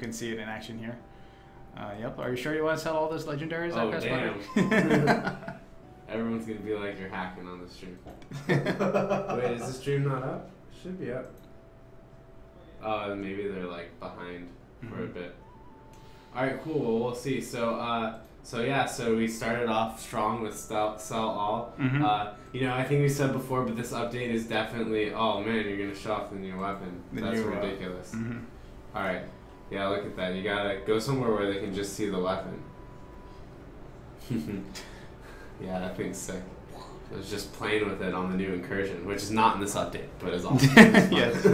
can see it in action here. Yep. Are you sure you want to sell all those legendaries? Oh, damn. Everyone's going to be like, you're hacking on the stream. Wait, is the stream not up? It should be up. Oh, maybe they're like behind for a bit. All right, cool. Well, we'll see. So we started off strong with sell all. You know, I think we said before, but this update is definitely. Oh man, you're gonna show off the new weapon. That's ridiculous. All right, yeah, look at that. You gotta go somewhere where they can just see the weapon. Yeah, that thing's sick. I was just playing with it on the new incursion, which is not in this update, but is awesome. Yes.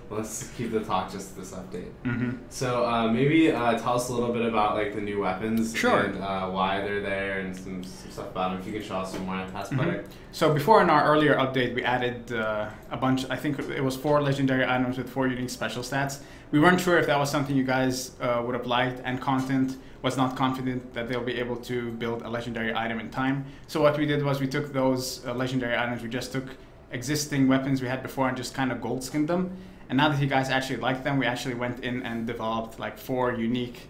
Let's keep the talk just this update. So maybe tell us a little bit about like the new weapons and why they're there and some stuff about them. If you can show us some more on past player. So before in our earlier update, we added a bunch. I think it was 4 legendary items with 4 unique special stats. We weren't sure if that was something you guys would have liked, and Content was not confident that they'll be able to build a legendary item in time. So what we did was we took those legendary items, we just took existing weapons we had before and just kind of gold skinned them. And now that you guys actually like them, we actually went in and developed like 4 unique,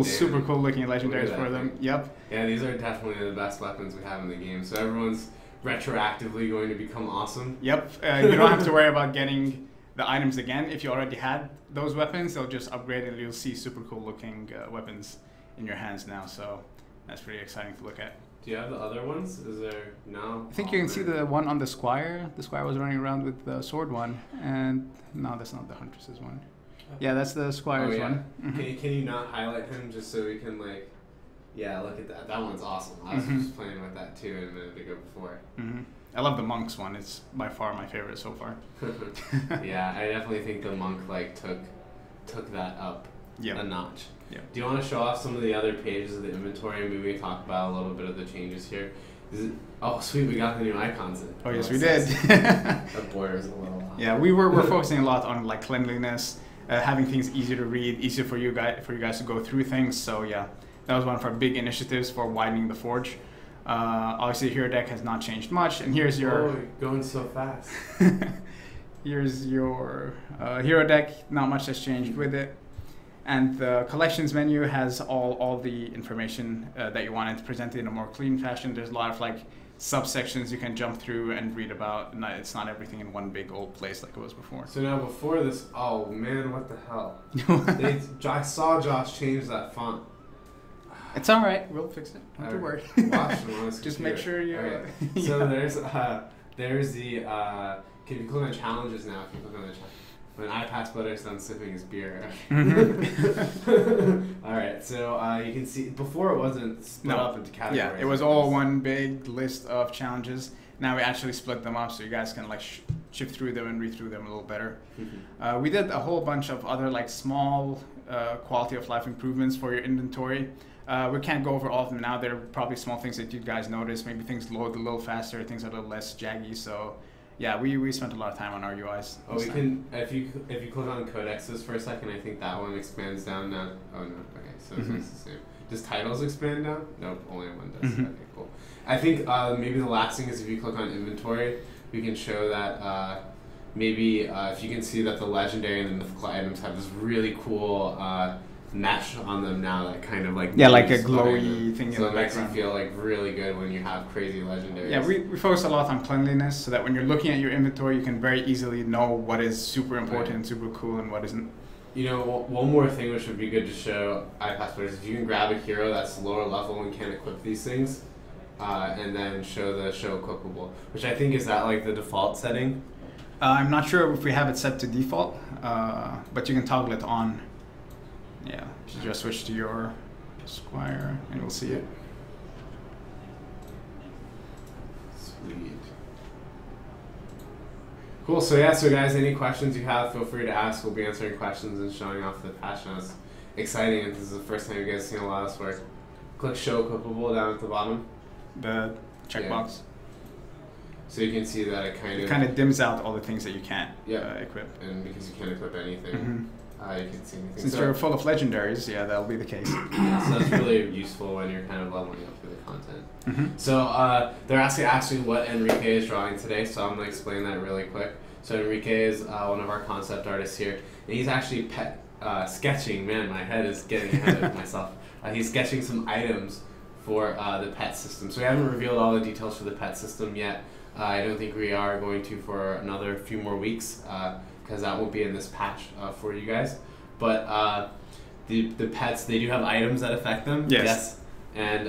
super cool looking legendaries for them. Yep. Yeah, these are definitely the best weapons we have in the game. So everyone's retroactively going to become awesome. Yep. You don't have to worry about getting the items again. If you already had those weapons, they'll just upgrade and you'll see super cool looking weapons in your hands now. So that's pretty exciting to look at. Do you have the other ones? Is there no? I think you can see the one on the Squire. The Squire was running around with the sword one, and no, that's not the Huntress's one. Yeah, that's the Squire's one. Can you not highlight him just so we can like? Yeah, look at that. That one's awesome. I was just playing with that too a minute ago before. I love the Monk's one. It's by far my favorite so far. Yeah, I definitely think the Monk like took that up a notch. Yeah. Do you want to show off some of the other pages of the inventory and maybe talk about a little bit of the changes here? Oh, sweet, we got the new icons in. Oh, yes, we did. The border's a little off. Yeah, we're focusing a lot on like cleanliness, having things easier to read, easier for you guys to go through things. So yeah, that was one of our big initiatives for widening the forge. Obviously, Hero Deck has not changed much, and here's your. Oh, going so fast. Here's your Hero Deck. Not much has changed with it. And the collections menu has all the information that you wanted presented in a more clean fashion. There's a lot of like subsections you can jump through and read about. It's not everything in one big old place like it was before. So now before this, oh man, what the hell? I saw Josh change that font. It's all right. We'll fix it. Don't you worry. Watch them on this Just make sure you. Okay. So there's the. Can you click on challenges now? If you click on the challenge. When iPassButter's done sipping his beer. Alright, so you can see, before it wasn't split up into categories. Yeah, it was all one big list of challenges. Now we actually split them up so you guys can like shift through them and read through them a little better. We did a whole bunch of other like small quality of life improvements for your inventory. We can't go over all of them now. There are probably small things that you guys notice. Maybe things load a little faster, things are a little less jaggy. So yeah, we spent a lot of time on our UIs. Oh, we can, if you click on codexes for a second, I think that one expands down now. Oh no, okay, so it's the same. Does titles expand down? Nope, only one does. Okay, cool. I think maybe the last thing is if you click on inventory, we can show that maybe if you can see that the legendary and the mythical items have this really cool mesh on them now that kind of like like a glowy thing in the background. So it makes you feel like really good when you have crazy legendaries. Yeah, we focus a lot on cleanliness so that when you're looking at your inventory, you can very easily know what is super important and super cool and what isn't. You know, one more thing which would be good to show iPassButter is if you can grab a hero that's lower level and can't equip these things, and then show equipable, which I think is that like the default setting. I'm not sure if we have it set to default, but you can toggle it on. Yeah, just switch to your Squire and you'll see it. Sweet. Cool, so yeah, so guys, any questions you have, feel free to ask. We'll be answering questions and showing off the patch notes. Exciting, and this is the first time you guys have seen a lot of this work. Click show equipable down at the bottom. The checkbox. Yeah. So you can see that it kind of dims out all the things that you can't equip. And because you can't equip anything. You can see anything. Since you're full of legendaries, yeah, that'll be the case. Yeah, so that's really useful when you're kind of leveling up through the content. So they're asking what Enrique is drawing today, so I'm going to explain that really quick. So Enrique is one of our concept artists here, and he's actually sketching. Man, my head is getting ahead of myself. He's sketching some items for the pet system. So we haven't revealed all the details for the pet system yet. I don't think we are going to for another few more weeks because that won't be in this patch for you guys. But the pets, they do have items that affect them. Yes. And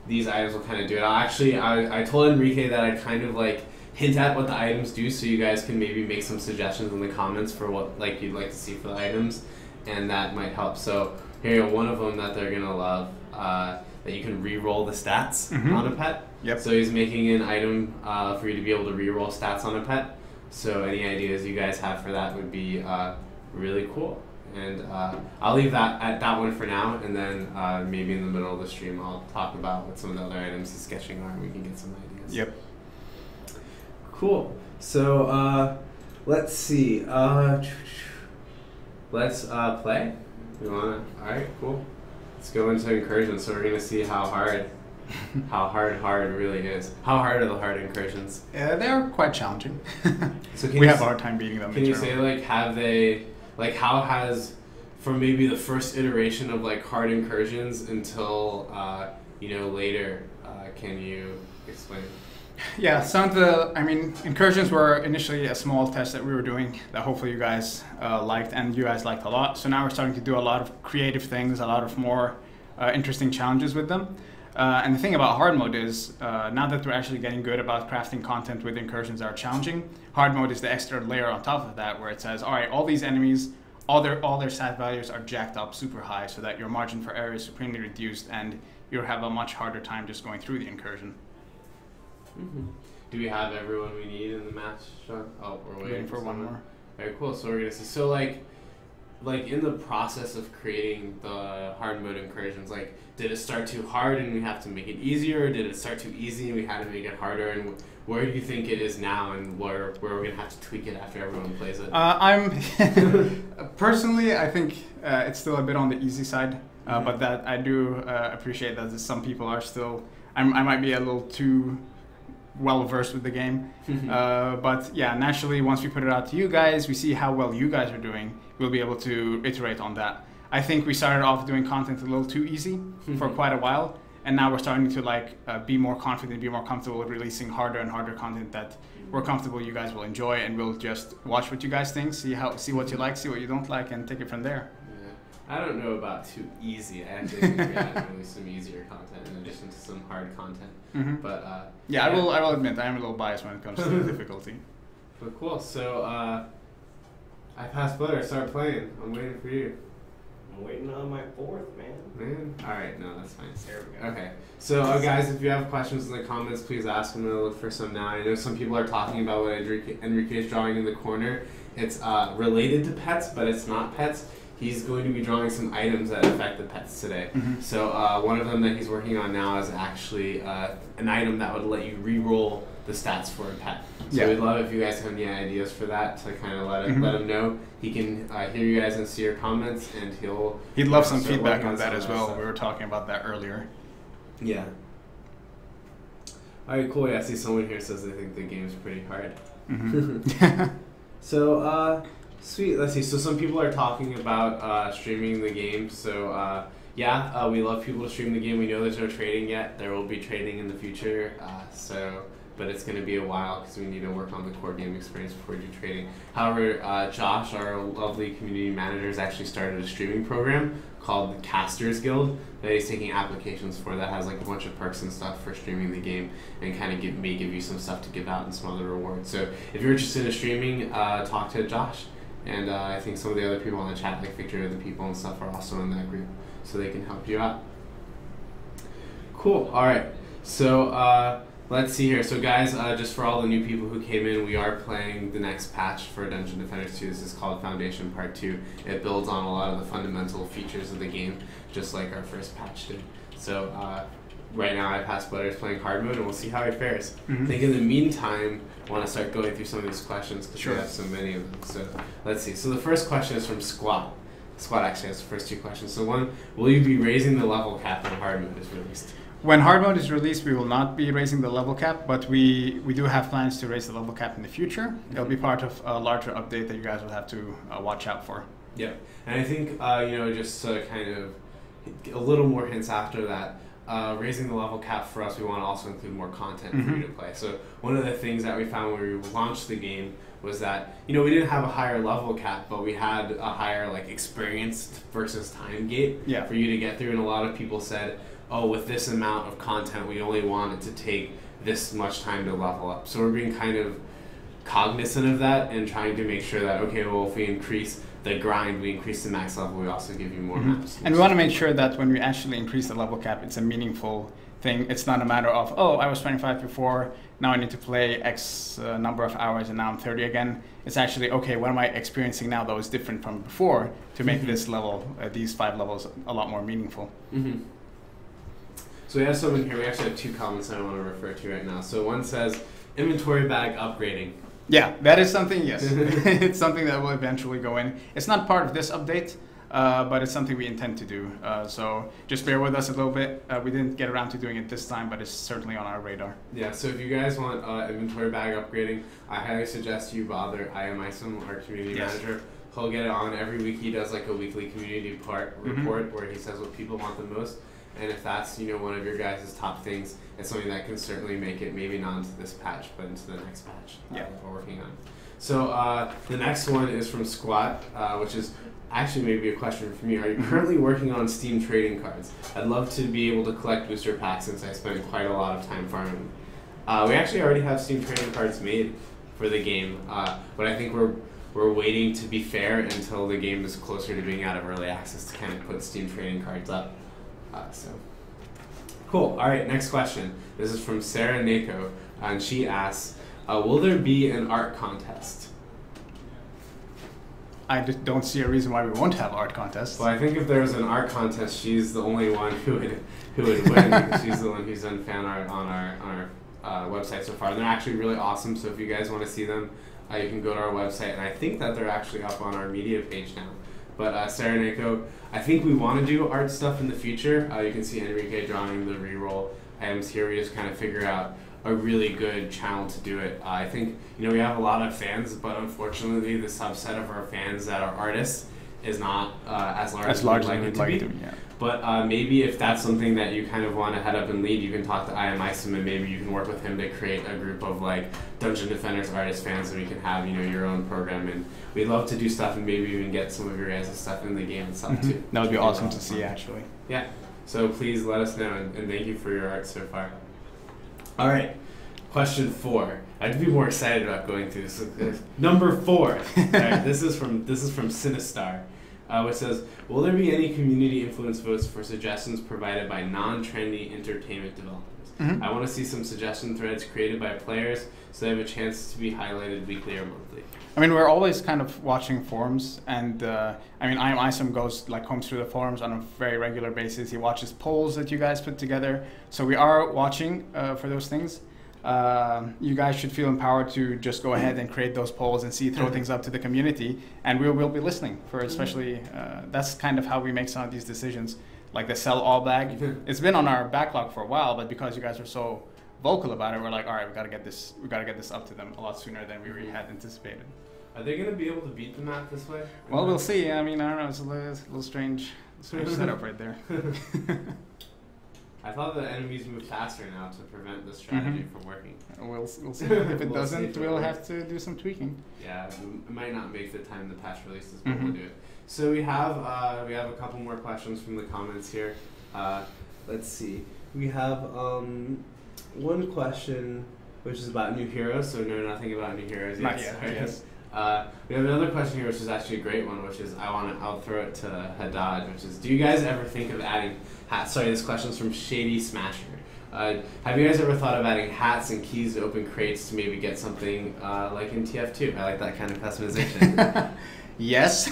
these items will kind of do it. I told Enrique that I'd kind of like hint at what the items do so you guys can maybe make some suggestions in the comments for what like you'd like to see for the items, and that might help. So here, one of them that they're going to love, that you can re-roll the stats on a pet. Yep. So he's making an item for you to be able to re-roll stats on a pet. So any ideas you guys have for that would be really cool. And I'll leave that at that one for now, and then maybe in the middle of the stream I'll talk about what some of the other items he's sketching are, and we can get some ideas. Yep. Cool. So let's see. Let's play. You wanna? All right. Cool. Let's go into incursions. So we're gonna see how hard really is. How hard are the hard incursions? They're quite challenging. So we have a hard time beating them. Can you say like how has from maybe the first iteration of like hard incursions until later? Can you explain? Yeah, some of the, incursions were initially a small test that we were doing that hopefully you guys liked, and you guys liked a lot. So now we're starting to do a lot of creative things, a lot of more interesting challenges with them. And the thing about hard mode is, now that we're actually getting good about crafting content with incursions that are challenging, hard mode is the extra layer on top of that where it says, all right, all these enemies, all their stat values are jacked up super high so that your margin for error is supremely reduced and you'll have a much harder time just going through the incursion. Mm-hmm. Do we have everyone we need in the match, Sean? Oh, we're waiting for one more. Very cool. So we're gonna see. So like in the process of creating the hard mode incursions, like did it start too hard and we have to make it easier, or did it start too easy and we had to make it harder? And where do you think it is now, and where we're gonna have to tweak it after everyone plays it? Personally, I think it's still a bit on the easy side, but that I do appreciate that some people are still. I might be a little too well versed with the game, but yeah, naturally once we put it out to you guys, we see how well you guys are doing, we'll be able to iterate on that. I think we started off doing content a little too easy for quite a while, and now we're starting to be more confident, be more comfortable with releasing harder and harder content that we're comfortable you guys will enjoy, and we'll just watch what you guys think, see what you like, see what you don't like, and take it from there. I don't know about too easy. I actually think we had really some easier content in addition to some hard content. But I will admit I am a little biased when it comes to the difficulty. But cool. So I passed Butter. Start playing. I'm waiting for you. I'm waiting on my fourth, man. All right. No, that's fine. There we go. Okay. So guys, if you have questions in the comments, please ask. I'm gonna look for some now. I know some people are talking about what Enrique is drawing in the corner. It's related to pets, but it's not pets. He's going to be drawing some items that affect the pets today. So one of them that he's working on now is actually an item that would let you re-roll the stats for a pet. So we'd love if you guys have any ideas for that to kind of let him know. He can hear you guys and see your comments, and he'd love some feedback on that as well. We were talking about that earlier. Yeah. All right, cool. Yeah, I see someone here says they think the game's pretty hard. So sweet. Let's see. So some people are talking about streaming the game. So we love people to stream the game. We know there's no trading yet. There will be trading in the future. But it's going to be a while because we need to work on the core game experience before we do trading. However, Josh, our lovely community manager, has actually started a streaming program called the Casters Guild that he's taking applications for, that has like a bunch of perks and stuff for streaming the game, and kind of may give you some stuff to give out and some other rewards. So if you're interested in streaming, talk to Josh. And I think some of the other people on the chat, like Victor, the people and stuff, are also in that group, so they can help you out. Cool. All right. So let's see here. So guys, just for all the new people who came in, we are playing the next patch for Dungeon Defenders 2. This is called Foundation Part 2. It builds on a lot of the fundamental features of the game, just like our first patch did. So right now, I passed Butters playing hard mode, and we'll see how it fares. I think in the meantime, I want to start going through some of these questions because we have so many of them. So let's see. So the first question is from Squat. Squat actually has the first two questions. So one, will you be raising the level cap when hard mode is released? When hard mode is released, we will not be raising the level cap, but we do have plans to raise the level cap in the future. It'll be part of a larger update that you guys will have to watch out for. Yeah, and I think just to kind of a little more hints after that. Raising the level cap for us, we want to also include more content for you to play. So one of the things that we found when we launched the game was that we didn't have a higher level cap, but we had a higher like experience versus time gate for you to get through. And a lot of people said, "Oh, with this amount of content, we only want it to take this much time to level up." So we're being kind of cognizant of that and trying to make sure that if we increase the grind, we increase the max level, we also give you more maps. And we want to make sure that when we actually increase the level cap, it's a meaningful thing. It's not a matter of, I was 25 before, now I need to play X number of hours and now I'm 30 again. It's actually, what am I experiencing now that was different from before to make this level, these 5 levels, a lot more meaningful. So we have someone here, we actually have 2 comments I want to refer to right now. So one says, inventory bag upgrading. Yeah, that is something, yes. It's something that will eventually go in. It's not part of this update, but it's something we intend to do. So just bear with us a little bit. We didn't get around to doing it this time, but it's certainly on our radar. Yeah, so if you guys want inventory bag upgrading, I highly suggest you bother Isom, our community manager. He'll get it on every week. He does like a weekly community report where he says what people want the most. And if that's one of your guys' top things, it's something that can certainly make it maybe not into this patch, but into the next patch we're working on. So the next one is from Squat, which is actually maybe a question for me. Are you currently working on Steam trading cards? I'd love to be able to collect booster packs since I spend quite a lot of time farming. We actually already have Steam trading cards made for the game, but I think we're waiting to be fair until the game is closer to being out of early access to kind of put Steam trading cards up. Cool. All right, next question. This is from Sarah Nako, and she asks, will there be an art contest? I just don't see a reason why we won't have art contests. Well, I think if there was an art contest, she's the only one who would win because she's the one who's done fan art on our website so far. And they're actually really awesome, so if you guys want to see them, you can go to our website, and I think that they're actually up on our media page now. But Sarah Nako, I think we want to do art stuff in the future. You can see Enrique drawing the reroll items here. We just kind of figure out a really good channel to do it. I think we have a lot of fans, but unfortunately the subset of our fans that are artists is not as large as we'd like it to be. But maybe if that's something that you kind of want to head up and lead, you can talk to Isom and maybe you can work with him to create a group of like Dungeon Defenders artist fans, and we can have your own program. And we'd love to do stuff and maybe even get some of your guys' stuff in the game itself too. That would be awesome to see, actually. Yeah. So please let us know, and thank you for your art so far. All right. Question 4. I'd be more excited about going through this. Number 4. All right, this is from Sinistar. Which says, will there be any community influence votes for suggestions provided by non-trendy entertainment developers? I want to see some suggestion threads created by players so they have a chance to be highlighted weekly or monthly. I mean, we're always kind of watching forums, and Isom goes like combs through the forums on a very regular basis. He watches polls that you guys put together, so we are watching for those things. You guys should feel empowered to just go ahead and create those polls and throw things up to the community, and we will be listening for especially, that's kind of how we make some of these decisions, like the sell all bag. It's been on our backlog for a while, but because you guys are so vocal about it, we're like, all right, we gotta get this up to them a lot sooner than we really had anticipated. Are they going to be able to beat the map this way? Well, we'll see. I mean, I don't know, it's a little strange setup right there. I thought the enemies move faster now to prevent the strategy from working. We'll see. If it doesn't, we'll have to do some tweaking. Yeah, it might not make the time the patch releases, but we'll do it. So we have a couple more questions from the comments here. Let's see. We have one question which is about new heroes. So know nothing about new heroes yet. Not yet. Yes. We have another question here, which is actually a great one, which is I'll throw it to Haddad, which is, do you guys ever think of adding hats? Sorry, this question's from Shady Smasher. Have you guys ever thought of adding hats and keys to open crates to maybe get something like in TF2? I like that kind of customization. Yes.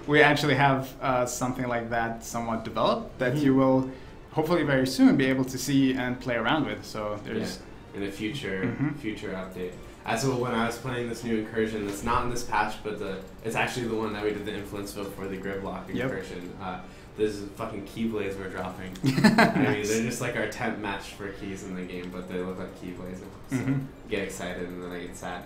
We actually have something like that somewhat developed that you will hopefully very soon be able to see and play around with. So there's in a future update. So when I was playing this new incursion, it's not in this patch, but it's actually the one that we did the influence vote for, the Gridlock incursion. There's fucking keyblades we're dropping. I mean, they're just like our temp match for keys in the game, but they look like keyblades. So get excited and then I get sad.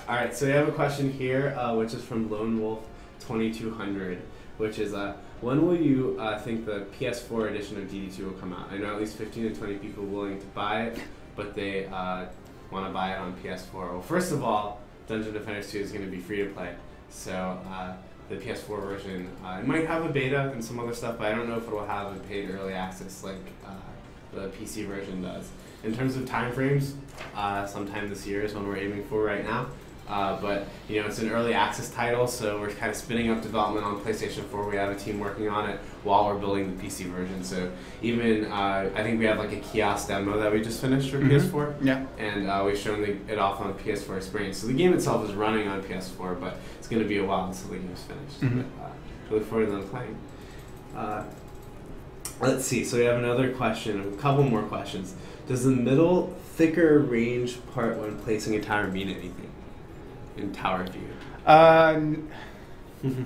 All right, so we have a question here, which is from Lone Wolf 2200, which is when will you think the PS4 edition of DD2 will come out? I know at least 15 to 20 people willing to buy it, but they want to buy it on PS4. Well, first of all, Dungeon Defenders 2 is going to be free to play, so the PS4 version it might have a beta and some other stuff, but I don't know if it will have a paid early access like the PC version does. In terms of time frames, sometime this year is when we're aiming for right now. But you know, it's an early access title, so we're kind of spinning up development on PlayStation 4. We have a team working on it while we're building the PC version. So even I think we have like a kiosk demo that we just finished for PS4. Yeah. And we've shown it off on PS4 Experience. So the game itself is running on PS4, but it's going to be a while until the game's finished. But, we look forward to them playing. Let's see. So we have another question, a couple more questions. Does the middle, thicker range part when placing a tower mean anything in tower view?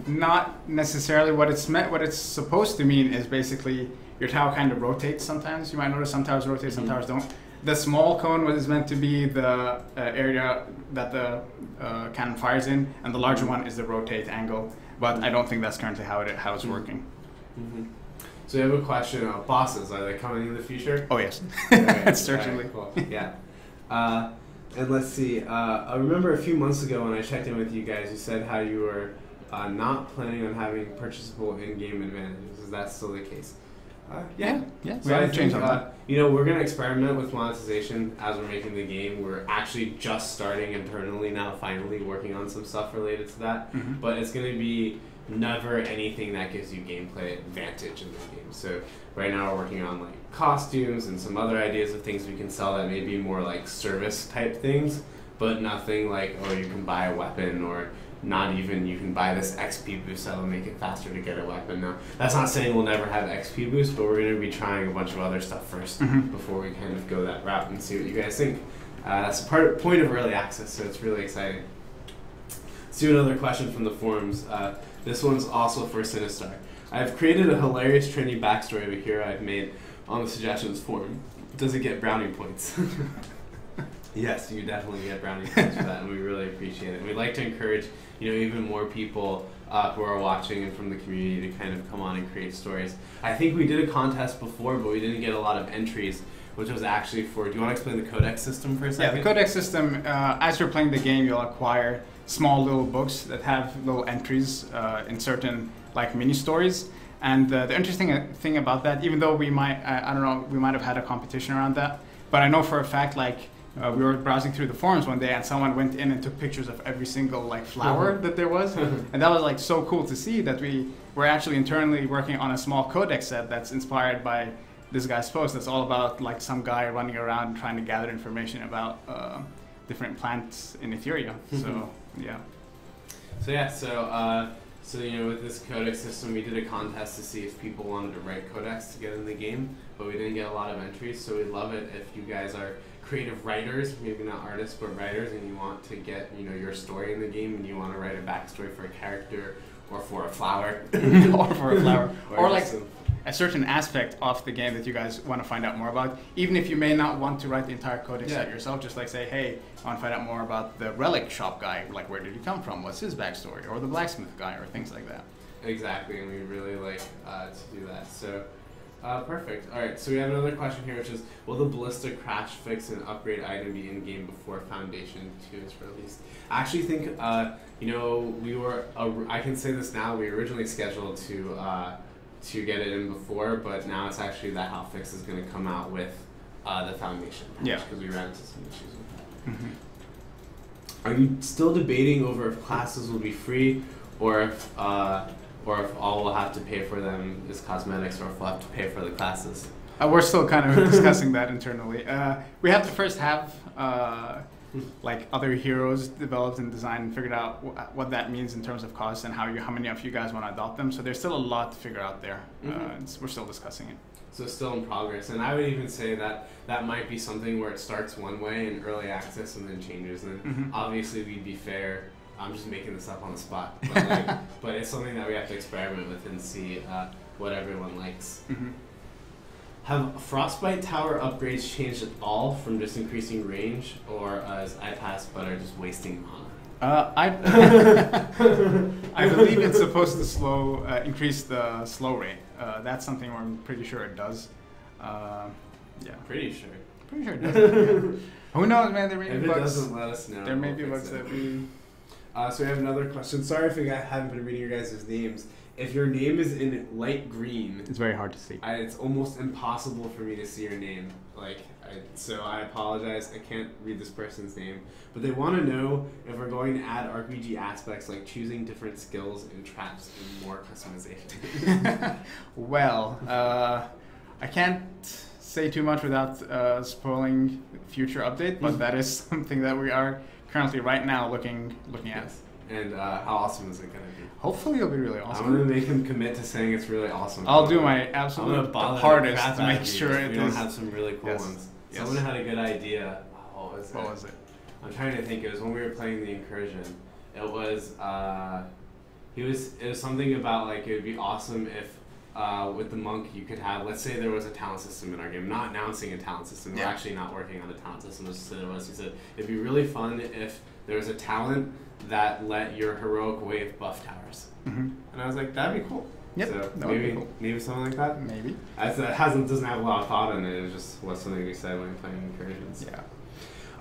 Not necessarily. What it's supposed to mean is basically your tower kind of rotates sometimes. You might notice some towers rotate, some towers don't. The small cone is meant to be the area that the cannon fires in, and the larger one is the rotate angle. But I don't think that's currently how it's working. So we have a question about bosses. Are they coming in the future? Oh yes, certainly. Right, cool. Yeah. And let's see. I remember a few months ago when I checked in with you guys, you said how you were not planning on having purchasable in-game advantages. Is that still the case? Yeah. So we haven't changed on that. You know, we're going to experiment with monetization as we're making the game. We're actually just starting internally now, finally working on some stuff related to that. But it's going to be never anything that gives you gameplay advantage in the game. So right now we're working on like costumes and some other ideas of things we can sell that may be more like service type things, but nothing like, oh, you can buy a weapon, or not even you can buy this XP boost that will make it faster to get a weapon. Now, that's not saying we'll never have XP boost, but we're going to be trying a bunch of other stuff first before we kind of go that route and see what you guys think. That's a point of early access, so it's really exciting. Let's do another question from the forums. This one's also for Sinistar. I've created a hilarious trendy backstory of a hero I've made on the suggestions forum. Does it get brownie points? Yes, you definitely get brownie points for that, and we really appreciate it. And we'd like to encourage, you know, even more people who are watching and from the community to kind of come on and create stories. I think we did a contest before, but we didn't get a lot of entries, which was actually for, do you want to explain the codex system for a second? Yeah, the codex system, as you're playing the game, you'll acquire small little books that have little entries in certain like mini stories. And the interesting thing about that, even though we might, I don't know, we might have had a competition around that, but I know for a fact, like, we were browsing through the forums one day and someone went in and took pictures of every single like flower that there was. And that was like so cool to see that we were actually internally working on a small codex set that's inspired by this guy's post. That's all about like some guy running around trying to gather information about different plants in Ethereum. So yeah. So you know, with this codex system, we did a contest to see if people wanted to write codex to get in the game, but we didn't get a lot of entries. So we'd love it if you guys are creative writers, maybe not artists, but writers, and you want to get, you know, your story in the game, and you want to write a backstory for a character or for a flower, or like a certain aspect of the game that you guys want to find out more about. Even if you may not want to write the entire codex set yourself, just like say, hey, I want to find out more about the relic shop guy, like where did he come from, what's his backstory, or the blacksmith guy, or things like that. Exactly, and we really like to do that. So perfect. All right, so we have another question here, which is, will the ballista crash fix and upgrade item be in game before Foundation 2 is released? I actually think, you know, I can say this now, we originally scheduled to get it in before, but now it's actually that hotfix is going to come out with the Foundation patch, because we ran into some issues with that. Are you still debating over if classes will be free, or if all we'll have to pay for them is cosmetics, or if we'll have to pay for the classes? We're still kind of discussing that internally. We have to first have like other heroes developed and designed and figured out what that means in terms of cost and how many of you guys want to adopt them. So there's still a lot to figure out there. We're still discussing it. So it's still in progress, and I would even say that that might be something where it starts one way in early access and then changes. And obviously, we'd be fair. I'm just making this up on the spot, but it's something that we have to experiment with and see what everyone likes. Have Frostbite Tower upgrades changed at all from just increasing range, or is iPass Butter just wasting mana? I believe it's supposed to increase the slow rate. That's something where I'm pretty sure it does. Yeah. Pretty sure. Pretty sure it does. Yeah. Who knows, man? There may If be it bugs. doesn't, let us know. There may be bugs that we. So we have another question. Sorry if I haven't been reading your guys' names. If your name is in light green, It's very hard to see. it's almost impossible for me to see your name. So I apologize. I can't read this person's name. But they want to know if we're going to add RPG aspects like choosing different skills and traps and more customization. Well, I can't say too much without spoiling future update, but that is something that we are currently right now looking at. Yes. And how awesome is it going to be? Hopefully it'll be really awesome. I'm going to make him commit to saying it's really awesome. I'll do my absolute hardest to make sure it is. We don't have some really cool ones. Yes. Someone had a good idea. What was it? it? I'm trying to think. It was when we were playing the incursion. It was it was something about like it would be awesome if with the monk you could have, let's say there was a talent system in our game. Not announcing a talent system. We're actually not working on a talent system. He said it'd be really fun if there was a talent that let your heroic wave buff towers. Mm-hmm. And I was like, that'd be cool. Yep, so that would be cool. Maybe something like that. Maybe. Doesn't have a lot of thought in it. It just was something we said when playing incursions. Yeah.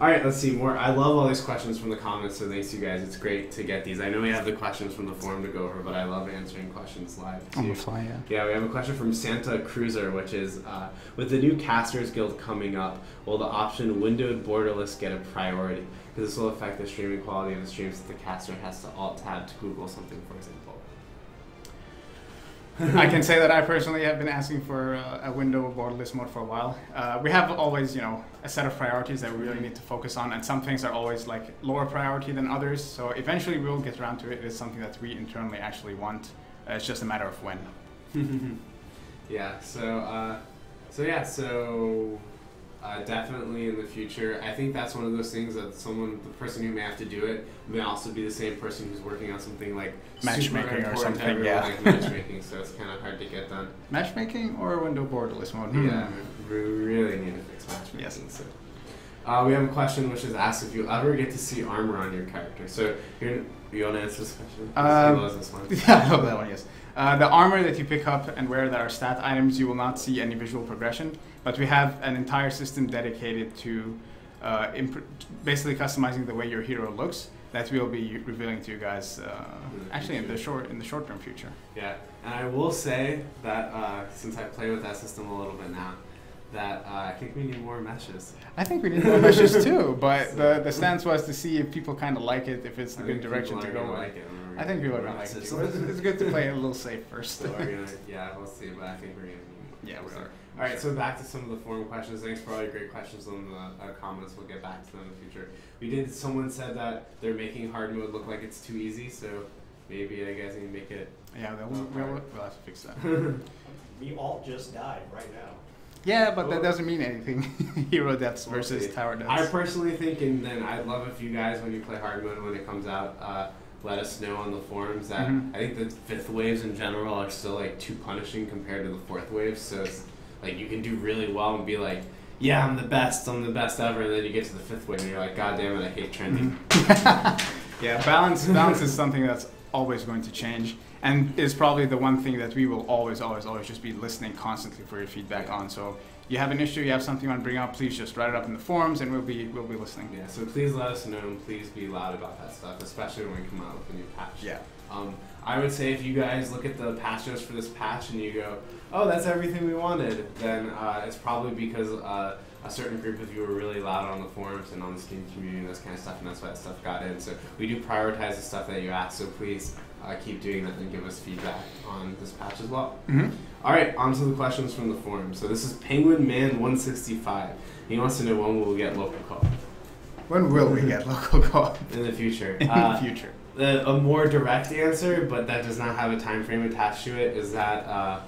All right, let's see more. I love all these questions from the comments, so thanks you guys. It's great to get these. I know we have the questions from the forum to go over, but I love answering questions live too. On the fly, yeah. Yeah, we have a question from Santa Cruiser, which is, with the new Casters Guild coming up, will the option windowed borderless get a priority? Because this will affect the streaming quality of the streams that the caster has to alt-tab to Google something, for example. I can say that I personally have been asking for a window borderless mode for a while. We have always, a set of priorities that we really need to focus on, and some things are always like lower priority than others. So eventually we'll get around to it. It's something that we internally actually want. It's just a matter of when. Yeah. Definitely in the future. I think that's one of those things that the person who may have to do it may also be the same person who's working on something like matchmaking or something. Yeah, like matchmaking. So it's kind of hard to get done. Matchmaking or window borderless mode? Yeah, we really need to fix matchmaking. Yes. So, we have a question which is asked if you'll ever get to see armor on your character. So you want to answer this question? He loves this one. Yeah, I love that one. Yes. The armor that you pick up and wear that are stat items, you will not see any visual progression, but we have an entire system dedicated to basically customizing the way your hero looks that we'll be revealing to you guys actually in the short-term future. Yeah, and I will say that since I play with that system a little bit now, that I think we need more meshes. I think we need more meshes too, but the stance was to see if people kind of like it, if it's the good direction to go with. I think people are going to like it. So it's good to play it a little safe first. So yeah, we'll see, but I think we're going to. Yeah, we are. All right, so back to some of the forum questions. Thanks for all your great questions on the comments. We'll get back to them in the future. Someone said that they're making hard mode look like it's too easy, so maybe I guess I can make it. Yeah, we'll have to fix that. We all just died right now. Yeah, but that doesn't mean anything. Hero deaths versus tower deaths. I personally think, and then I'd love if you guys, when you play hard mode when it comes out, let us know on the forums that I think the 5th waves in general are still like too punishing compared to the 4th waves. So it's like you can do really well and be like, yeah, I'm the best ever, and then you get to the 5th wave and you're like, God damn it, I hate trending. Yeah, balance is something that's always going to change, and is probably the one thing that we will always just be listening constantly for your feedback on. So you have an issue, you have something you want to bring up, please just write it up in the forums, and we'll be listening. Yeah, so please let us know, and please be loud about that stuff, especially when we come out with a new patch. Yeah. I would say if you guys look at the patch notes for this patch and you go, oh, that's everything we wanted, then it's probably because a certain group of you were really loud on the forums and on the Steam community and this kind of stuff, and that's why that stuff got in. So we do prioritize the stuff that you ask, so please keep doing that and give us feedback on this patch as well. All right, on to the questions from the forum. So this is Penguin Man 165. He wants to know when will we get local co-op. When will we get local co-op? In the future. In the future. A more direct answer, but that does not have a time frame attached to it, is that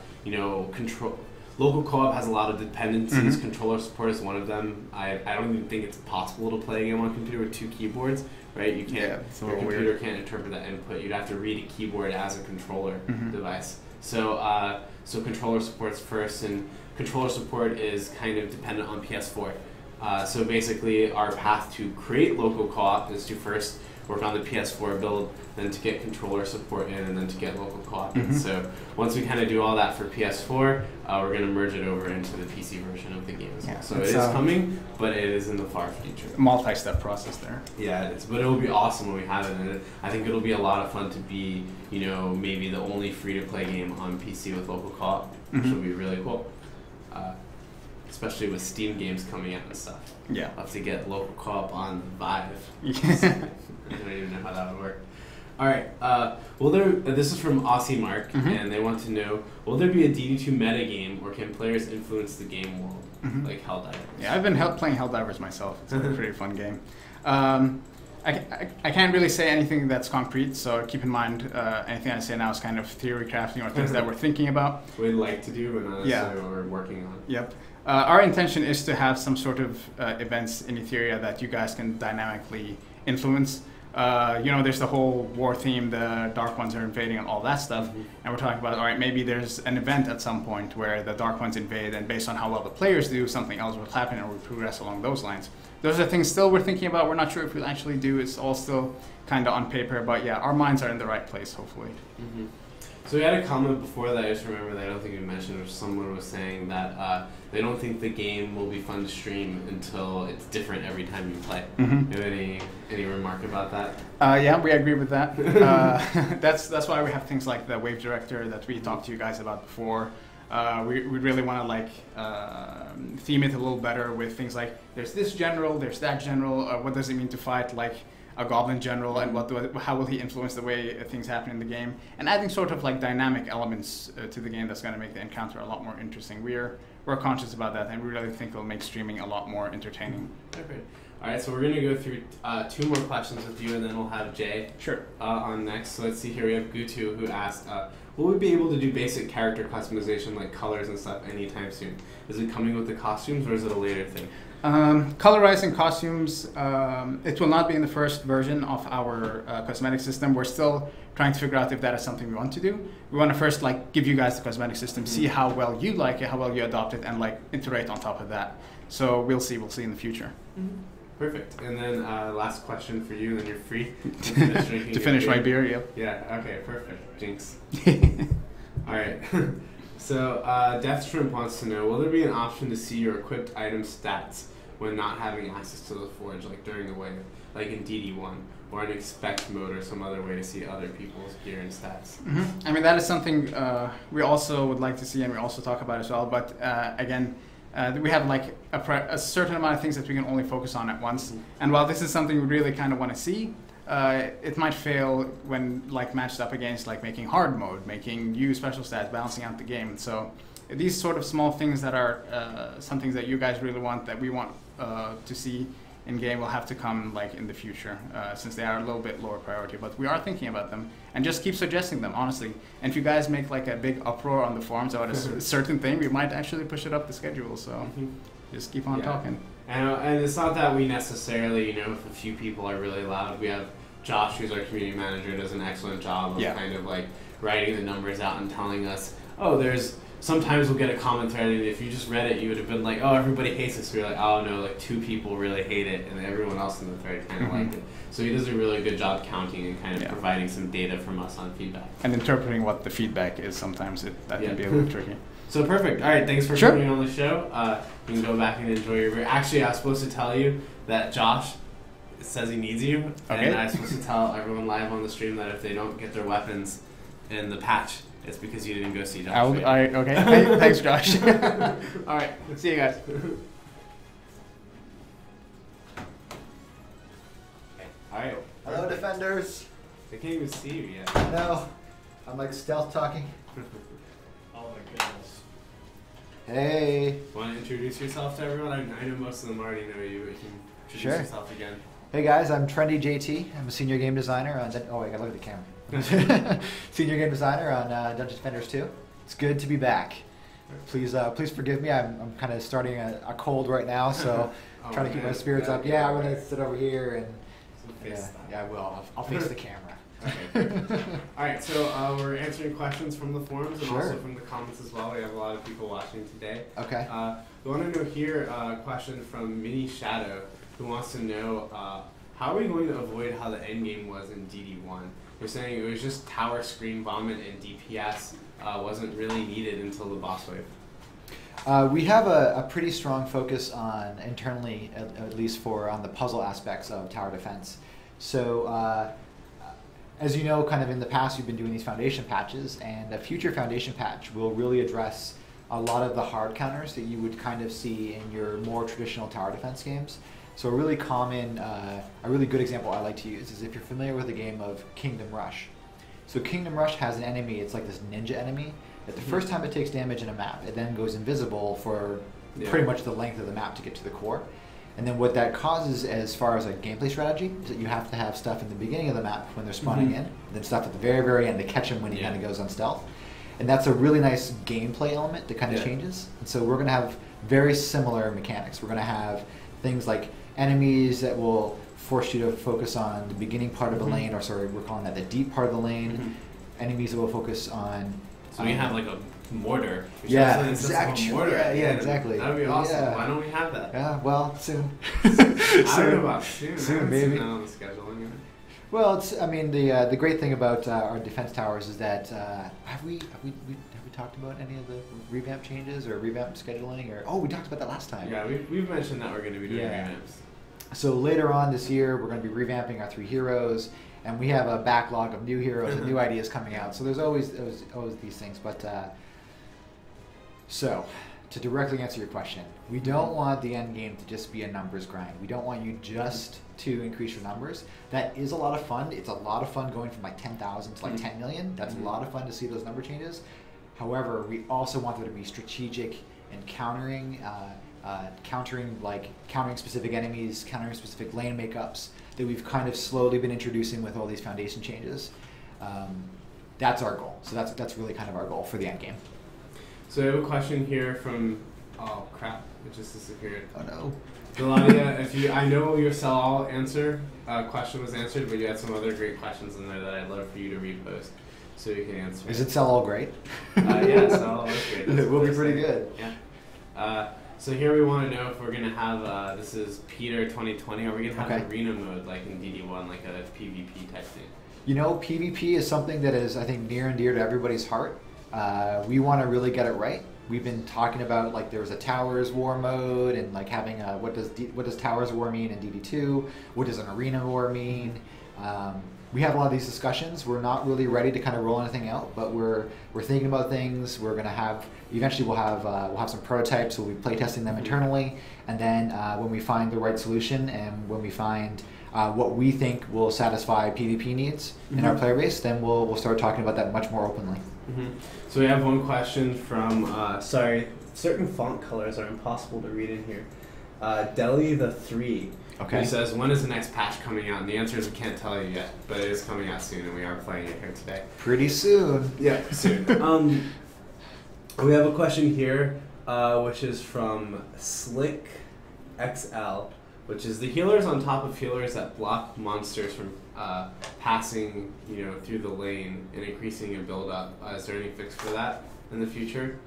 local co-op has a lot of dependencies. Controller support is one of them. I don't even think it's possible to play a game on a computer with 2 keyboards, right? You can't. Your computer can't interpret that input. You'd have to read a keyboard as a controller device. So controller support's first, and controller support is kind of dependent on PS4. So basically, our path to create local co-op is to first work on the PS4 build, then to get controller support in, and then to get local co-op in. So once we kind of do all that for PS4, we're going to merge it over into the PC version of the game as well. So it is coming, but it is in the far future. Multi-step process there. Yeah, it is. But it will be awesome when we have it, and I think it'll be a lot of fun to be, you know, maybe the only free-to-play game on PC with local co-op, which will be really cool. Especially with Steam games coming out and stuff. Yeah. I'll have to get local co-op on Vive. I don't even know how that would work. All right. This is from Aussie Mark, and they want to know, will there be a DD2 meta game, or can players influence the game world, like Helldivers? Yeah, I've been playing Helldivers myself. It's a pretty fun game. I can't really say anything that's concrete, so keep in mind anything I say now is kind of theory crafting or things that we're thinking about. We'd like to do, but not necessarily what we're working on. Yep. Our intention is to have some sort of events in Etheria that you guys can dynamically influence. You know, there's the whole war theme, the Dark Ones are invading and all that stuff. And we're talking about, all right, maybe there's an event at some point where the Dark Ones invade, and based on how well the players do, something else will happen, and we progress along those lines. Those are things still we're thinking about. We're not sure if we'll actually do. It's all still kind of on paper, but yeah, our minds are in the right place, hopefully. So we had a comment before that I just remember that I don't think we mentioned, which someone was saying that they don't think the game will be fun to stream until it's different every time you play. Do you have any remark about that? Yeah, we agree with that. That's why we have things like the Wave Director that we talked to you guys about before. We really want to like theme it a little better with things like there's this general, there's that general. What does it mean to fight like a goblin general, and how will he influence the way things happen in the game? And adding sort of like dynamic elements to the game that's going to make the encounter a lot more interesting. We're conscious about that, and we really think it'll make streaming a lot more entertaining. Okay. All right, so we're going to go through 2 more questions with you, and then we'll have Jay on next. So let's see here. We have Gutu, who asked, will we be able to do basic character customization like colors and stuff anytime soon? Is it coming with the costumes, or is it a later thing? Colorizing costumes, it will not be in the first version of our cosmetic system. We're still trying to figure out if that is something we want to do. We want to first like give you guys the cosmetic system, see how well you like it, how well you adopt it, and like iterate on top of that. So we'll see in the future. Perfect. And then last question for you, and then you're free to finish drinking to finish my beer, yep. Yeah, okay, perfect. Jinx. All right. So Devstream wants to know, will there be an option to see your equipped item stats when not having access to the forge, like during the wave, like in DD1, or an expect mode or some other way to see other people's gear and stats? I mean, that is something we also would like to see, and we also talk about as well, but again, we have like a certain amount of things that we can only focus on at once. And while this is something we really kind of want to see, it might fail when like matched up against like making hard mode, making new special stats, balancing out the game. So these sort of small things that are some things that you guys really want, that we want to see in game, will have to come like in the future, since they are a little bit lower priority. But we are thinking about them, and just keep suggesting them, honestly. And if you guys make like a big uproar on the forums about a certain thing, we might actually push it up the schedule. So just keep on talking. And it's not that we necessarily, you know, if a few people are really loud. We have Josh, who's our community manager, does an excellent job of kind of like writing the numbers out and telling us, oh, sometimes we'll get a comment thread, and if you just read it, you would have been like, oh, everybody hates this. We're like, oh no, like 2 people really hate it, and everyone else in the thread kind of liked it. So he does a really good job counting and kind of providing some data from us on feedback. And interpreting what the feedback is, sometimes that can be a little tricky. So perfect. All right, thanks for coming on the show. You can go back and enjoy your beer. Actually, I was supposed to tell you that Josh says he needs you, and I was supposed to tell everyone live on the stream that if they don't get their weapons in the patch, it's because you didn't go see Josh. Okay. Thanks, Josh. All right. See you guys. All right. Hello, defenders. They can't even see you yet. I know. I'm like stealth talking. Oh my goodness. Hey. Want to introduce yourself to everyone? I know most of them already know you, but you can introduce yourself again. Hey guys, I'm Trendy JT. I'm a senior game designer on. Oh wait, I gotta look at the camera. Senior game designer on Dungeons Defenders 2. It's good to be back. Please forgive me. I'm kind of starting a cold right now, so trying to keep my spirits up. Yeah, I'm gonna sit over here and I will. I'll face the camera. Okay. All right, so we're answering questions from the forums and also from the comments as well. We have a lot of people watching today. Okay. We want to know here a question from Mini Shadow, who wants to know how are we going to avoid how the end game was in DD1? You're saying it was just tower, screen, bombing, and DPS wasn't really needed until the boss wave. We have a pretty strong focus on internally, at least on the puzzle aspects of tower defense. So as you know, kind of in the past, we've been doing these foundation patches, and a future foundation patch will really address a lot of the hard counters that you would kind of see in your more traditional tower defense games. So a really common, a really good example I like to use is if you're familiar with the game of Kingdom Rush. So Kingdom Rush has an enemy, it's like this ninja enemy, that the first time it takes damage in a map, it then goes invisible for pretty much the length of the map to get to the core. And then what that causes as far as a gameplay strategy is that you have to have stuff in the beginning of the map when they're spawning in, and then stuff at the very, very end to catch him when he kind of goes on stealth. And that's a really nice gameplay element that kind of changes. And so we're going to have very similar mechanics. We're going to have things like enemies that will force you to focus on the beginning part of the lane, or sorry, we're calling that the deep part of the lane. Enemies that will focus on... So we have like a mortar. Yeah, exactly. Yeah, exactly. That would be awesome. Yeah. Why don't we have that? Yeah, well, soon. I don't know about soon. Soon, I haven't maybe. seen that on the schedule anyway. Well, it's, I mean, the great thing about our defense towers is that have we talked about any of the revamp changes or revamp scheduling, or we talked about that last time. Yeah, we've mentioned that we're going to be doing revamps. So later on this year, we're going to be revamping our 3 heroes, and we have a backlog of new heroes and new ideas coming out. So there's always these things. But so to directly answer your question, we don't want the end game to just be a numbers grind. We don't want you just to increase your numbers. That is a lot of fun. It's a lot of fun going from like 10,000 to like 10 million. That's a lot of fun to see those number changes. However, we also want there to be strategic and countering specific enemies, countering specific lane makeups that we've kind of slowly been introducing with all these foundation changes. That's our goal. So that's really kind of our goal for the end game. So I have a question here from, oh crap, it just disappeared. Oh no. Deladia, I know your sell-all question was answered, but you had some other great questions in there that I'd love for you to repost so you can answer. Is it sell-all great? Yeah, sell-all is great. It will be pretty good. Yeah. So here we want to know if we're going to have, this is Peter 2020, are we going to have arena mode like in DD1, like a PvP type thing? You know, PvP is something that is, I think, near and dear to everybody's heart. We want to really get it right. We've been talking about, like, there was a Towers War mode, and like having a, what does Towers War mean in DD2? What does an arena war mean? We have a lot of these discussions. We're not really ready to kind of roll anything out, but we're thinking about things. We're going to have, eventually we'll have some prototypes. We'll be playtesting them internally, and then when we find the right solution and when we find what we think will satisfy PvP needs in our player base, then we'll start talking about that much more openly. So we have one question from, sorry, certain font colors are impossible to read in here. Deli the 3. Okay. He says, when is the next patch coming out? And the answer is we can't tell you yet, but it is coming out soon, and we are playing it here today. Pretty soon. Yeah, soon. We have a question here, which is from Slick XL, which is the healers on top of healers that block monsters from passing, through the lane and increasing your build up. Is there any fix for that in the future?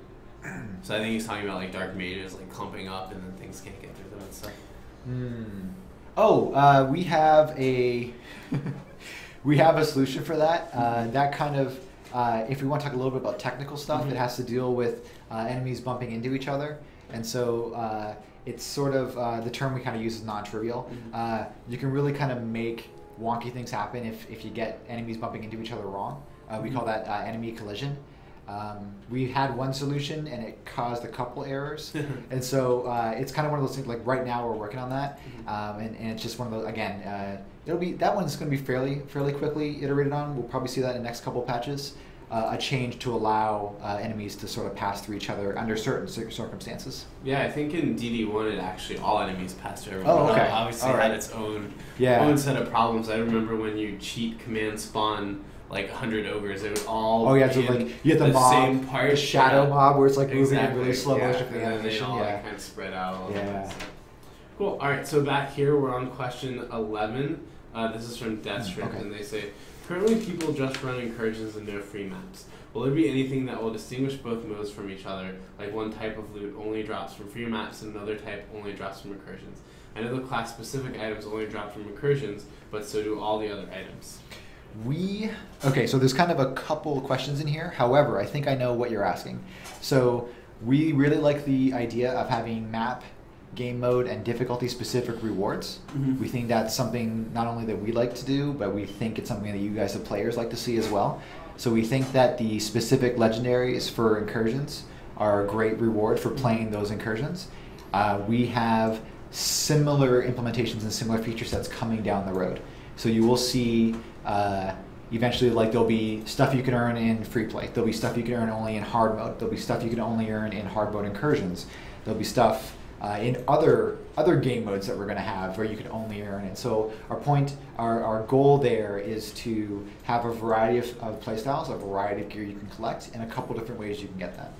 So I think he's talking about like dark mages like clumping up and then things can't get through them and stuff. We have a we have a solution for that. That kind of, if we want to talk a little bit about technical stuff, it has to deal with enemies bumping into each other, and so it's sort of the term we kind of use is non-trivial. You can really kind of make wonky things happen if you get enemies bumping into each other wrong. We call that enemy collision. We had one solution and it caused a couple errors, and so it's kind of one of those things. Like right now, we're working on that, and it's just one of those. Again, that one's going to be fairly quickly iterated on. We'll probably see that in the next couple patches. A change to allow enemies to sort of pass through each other under certain circumstances. Yeah, I think in DD1 it actually all enemies passed through. Oh, okay. Obviously had its own set of problems. I remember when you cheat command spawn like 100 ogres, it would all so like you get the mob, same part, the shadow mob where it's like moving in really slow motion for the and animation. They all like, kind of spread out a little bit. Cool. All right, so back here we're on question 11. This is from Devstream, and they say, currently people just run incursions and no free maps. Will there be anything that will distinguish both modes from each other? Like one type of loot only drops from free maps and another type only drops from incursions. I know the class-specific items only drop from incursions, but so do all the other items. Okay, so there's kind of a couple questions in here. However, I think I know what you're asking. So we really like the idea of having map, game mode, and difficulty-specific rewards. We think that's something not only that we like to do, but we think it's something that you guys, the players, like to see as well. So we think that the specific legendaries for incursions are a great reward for playing those incursions. We have similar implementations and similar feature sets coming down the road. So you will see eventually, like, there'll be stuff you can earn in free play. There'll be stuff you can earn only in hard mode. There'll be stuff you can only earn in hard mode incursions. There'll be stuff in other game modes that we're going to have where you can only earn it. So our goal there is to have a variety of playstyles, a variety of gear you can collect, and a couple different ways you can get that.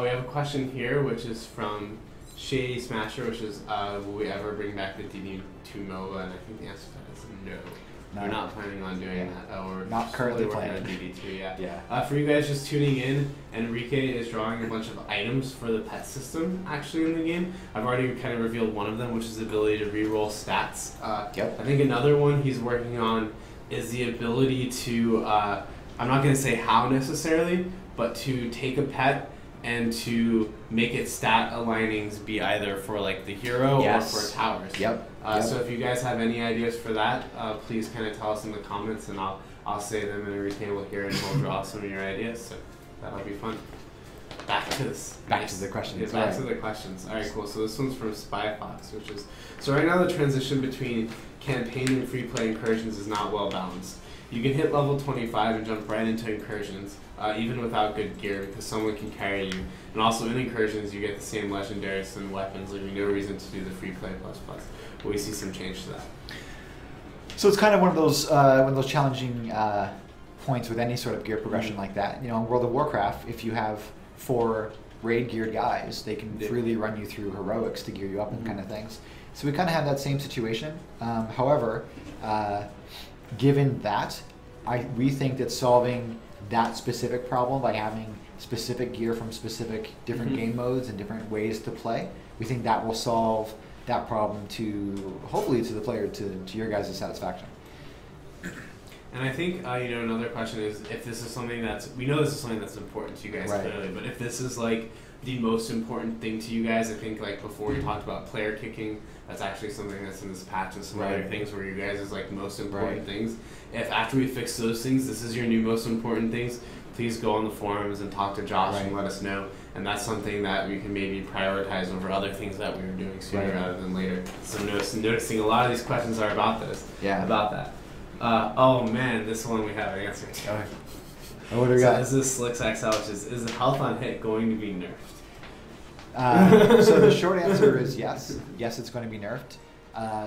We have a question here, which is from Shady Smasher, which is, will we ever bring back the DD2 MOBA? And I think the answer to that is no. We're not planning on doing that. We're not currently working planning on DD2 yet. Yeah. For you guys just tuning in, Enrique is drawing a bunch of items for the pet system actually in the game. I've already kind of revealed one of them, which is the ability to reroll stats. I think another one he's working on is the ability to, I'm not going to say how necessarily, but to take a pet and to make its stat alignings be either for like the hero or for towers. So if you guys have any ideas for that, please kind of tell us in the comments, and I'll say them, and Enrique will hear it, and we'll draw some of your ideas. So that'll be fun. Back to this. Back to the questions. Yeah, back to the questions. All right, cool. So this one's from Spy Fox, which is, so right now the transition between campaign and free play incursions is not well balanced. You can hit level 25 and jump right into incursions, even without good gear, because someone can carry you. And also in incursions, you get the same legendaries and weapons, leaving no reason to do the free play plus. But we see some change to that. So it's kind of one of those challenging points with any sort of gear progression like that. You know, in World of Warcraft, if you have 4 raid geared guys, they can freely run you through heroics to gear you up and kind of things. So we kind of have that same situation. However, given that, we think that solving that specific problem by having specific gear from specific different game modes and different ways to play, we think that will solve that problem to, hopefully to the player, to your guys' satisfaction. And I think, another question is if this is something we know this is something that's important to you guys clearly, but if this is like the most important thing to you guys, I think like before we talked about player kicking, that's actually something that's in this patch and some other things where you guys is like most important things. If after we fix those things, this is your new most important things, please go on the forums and talk to Josh and let us know. And that's something that we can maybe prioritize over other things that we were doing sooner rather than later. So I'm noticing a lot of these questions are about this. About that. Oh man, this one we have answered. What do we got? This is Slicks XL, which is the health on hit going to be nerfed? So the short answer is yes. Yes, it's going to be nerfed.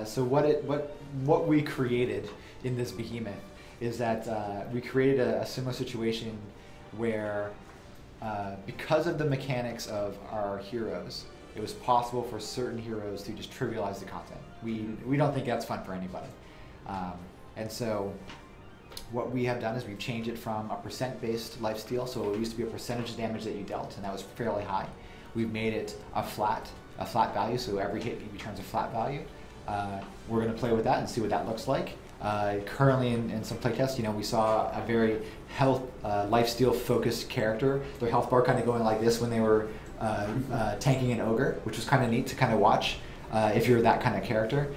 So what we created in this behemoth is that we created a similar situation where because of the mechanics of our heroes, it was possible for certain heroes to just trivialize the content. We don't think that's fun for anybody. And so what we have done is we've changed it from a percent-based lifesteal, so it used to be a percentage of damage that you dealt, and that was fairly high. We've made it a flat value, so every hit returns a flat value. We're going to play with that and see what that looks like. Currently in some playtests, we saw a very lifesteal focused character, their health bar kind of going like this when they were tanking an ogre, which was kind of neat to kind of watch. If you're that kind of character,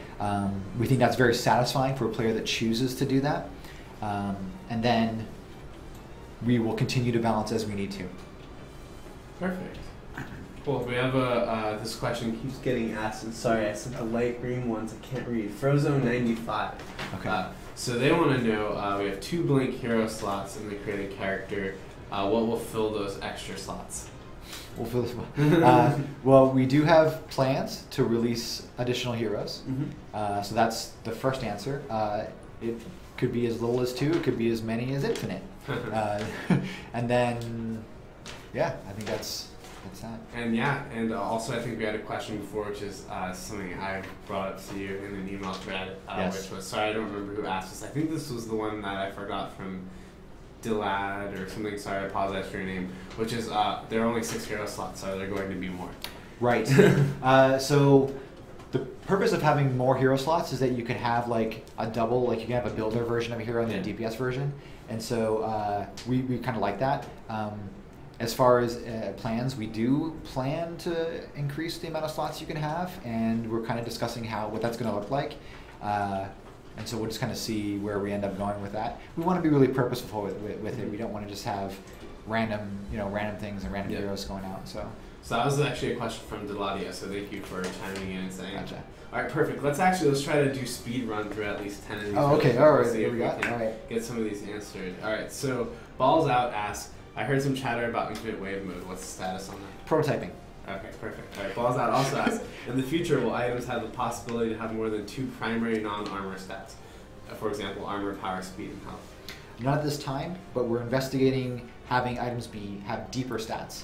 we think that's very satisfying for a player that chooses to do that. And then we will continue to balance as we need to. Perfect. Cool. We have this question keeps getting asked, and sorry, I sent the light green ones I can't read. Frozone95. Okay. So they want to know, we have 2 blank hero slots in the created character. What will fill those extra slots? We'll fill this one. Well, we do have plans to release additional heroes. So that's the first answer. It could be as little as 2. It could be as many as infinite. And then, I think that's that. And also I think we had a question before, which is something I brought up to you in an email thread, which was, sorry, I don't remember who asked this. I think this was the one that I forgot from Dilad or something. Sorry, I apologize for your name. Which is there are only 6 hero slots, so there are going to be more. Right. So the purpose of having more hero slots is that you can have like a double, like you can have a builder version of a hero and then a DPS version, and so we kind of like that. As far as plans, we do plan to increase the amount of slots you can have, and we're kind of discussing what that's going to look like. And so we'll just kind of see where we end up going with that. We want to be really purposeful with it. We don't want to just have random things and random heroes going out. So that was actually a question from Deladia, so thank you for chiming in and saying. Gotcha. All right, perfect. Let's try to do speed run through at least 10 of these. Oh, okay. All right. See if we can get some of these answered. All right, so Balls Out asks, I heard some chatter about infinite wave mode. What's the status on that? Prototyping. Okay, perfect. All right, Balls Out also asks, in the future, will items have the possibility to have more than 2 primary non-armor stats? For example, armor, power, speed, and health. Not at this time, but we're investigating having items have deeper stats.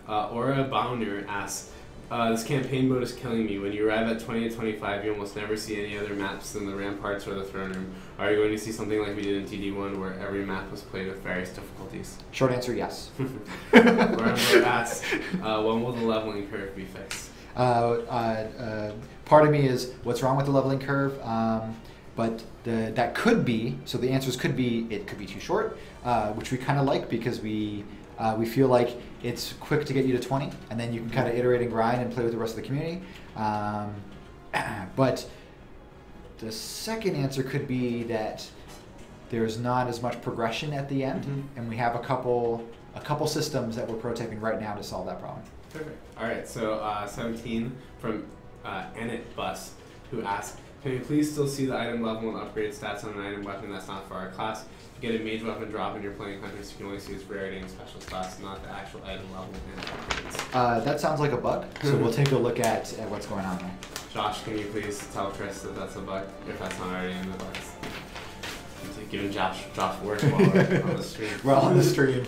Aura Bauner asks, this campaign mode is killing me. When you arrive at 20 to 25, you almost never see any other maps than the ramparts or the throne room. Are you going to see something like we did in TD1 where every map was played with various difficulties? Short answer, yes. Orambo asks, when will the leveling curve be fixed? Part of me is, what's wrong with the leveling curve? But that could be, so the answers could be, it could be too short, which we kind of like because we feel like it's quick to get you to 20, and then you can kind of iterate and grind and play with the rest of the community. But the second answer could be that there's not as much progression at the end, and we have a couple systems that we're prototyping right now to solve that problem. Perfect. All right, so 17 from Enit Bus, who asked, can you please still see the item level and upgrade stats on an item weapon that's not for our class? If you get a mage weapon drop and you're playing hunters, you can only see its rarity and special class, not the actual item level and upgrades. That sounds like a bug, so we'll take a look at what's going on there. Josh, can you please tell Chris that that's a bug, if that's not already in the bugs? Giving Josh work while we're on the stream. We're on the stream.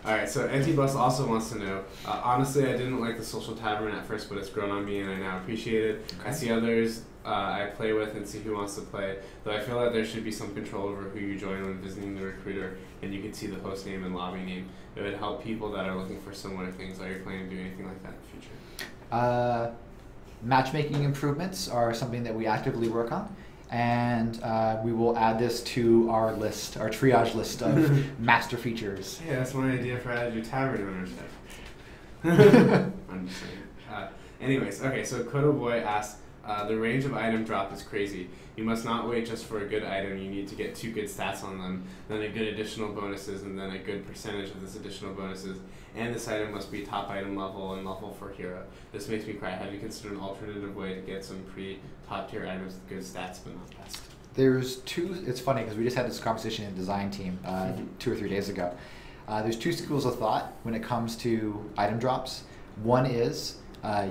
Alright, so Antibus also wants to know, honestly, I didn't like the social tavern at first, but it's grown on me and I now appreciate it. Okay. I see others I play with and see who wants to play, though I feel that there should be some control over who you join when visiting the recruiter, and you can see the host name and lobby name. It would help people that are looking for similar things. Are you planning to do anything like that in the future? Matchmaking improvements are something that we actively work on. And we will add this to our list, our triage list of master features. Yeah, that's my idea for adding your tavern ownership. I'm just saying. Anyways, okay, so Kodo Boy asks, the range of item drop is crazy. You must not wait just for a good item. You need to get 2 good stats on them, then a good additional bonuses, and then a good percentage of this additional bonuses. And this item must be top item level and level for hero. This makes me cry. Have you considered an alternative way to get some top tier items with good stats but not best? There's 2, it's funny because we just had this conversation in the design team 2 or 3 days ago. There's 2 schools of thought when it comes to item drops. One is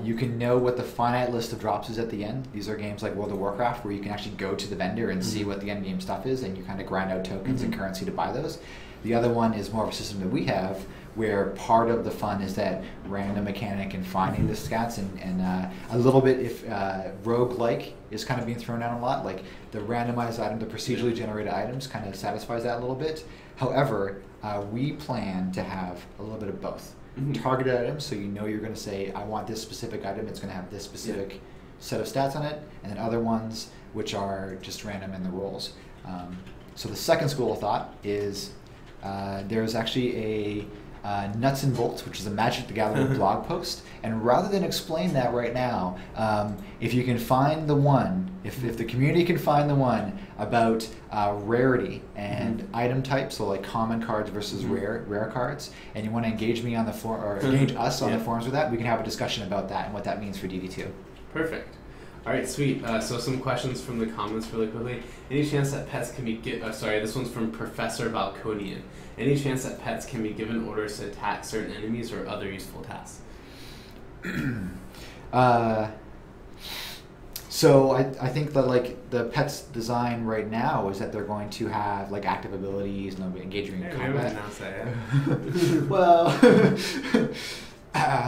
you can know what the finite list of drops is at the end. These are games like World of Warcraft where you can actually go to the vendor and see what the end game stuff is, and you kind of grind out tokens and currency to buy those. The other one is more of a system that we have where part of the fun is that random mechanic and finding the stats and a little bit if rogue-like is kind of being thrown out a lot, like the randomized item, the procedurally generated items kind of satisfies that a little bit. However, we plan to have a little bit of both. Targeted items, so you know you're going to say, I want this specific item, it's going to have this specific set of stats on it, and then other ones which are just random in the rolls. So the second school of thought is there's actually a Nuts and Bolts, which is a Magic the Gathering blog post, and rather than explain that right now, if you can find the one, if the community can find the one about rarity and item types, so like common cards versus rare cards, and you want to engage me on the forum or engage us on the forums with that, we can have a discussion about that and what that means for DD2. Perfect. All right, sweet. So some questions from the comments really quickly. Any chance that pets can be sorry, this one's from Professor Balconian. Any chance that pets can be given orders to attack certain enemies or other useful tasks? So I think that like the pet's design right now is that they're going to have like active abilities and they'll be engaging in combat. Announce that, Well,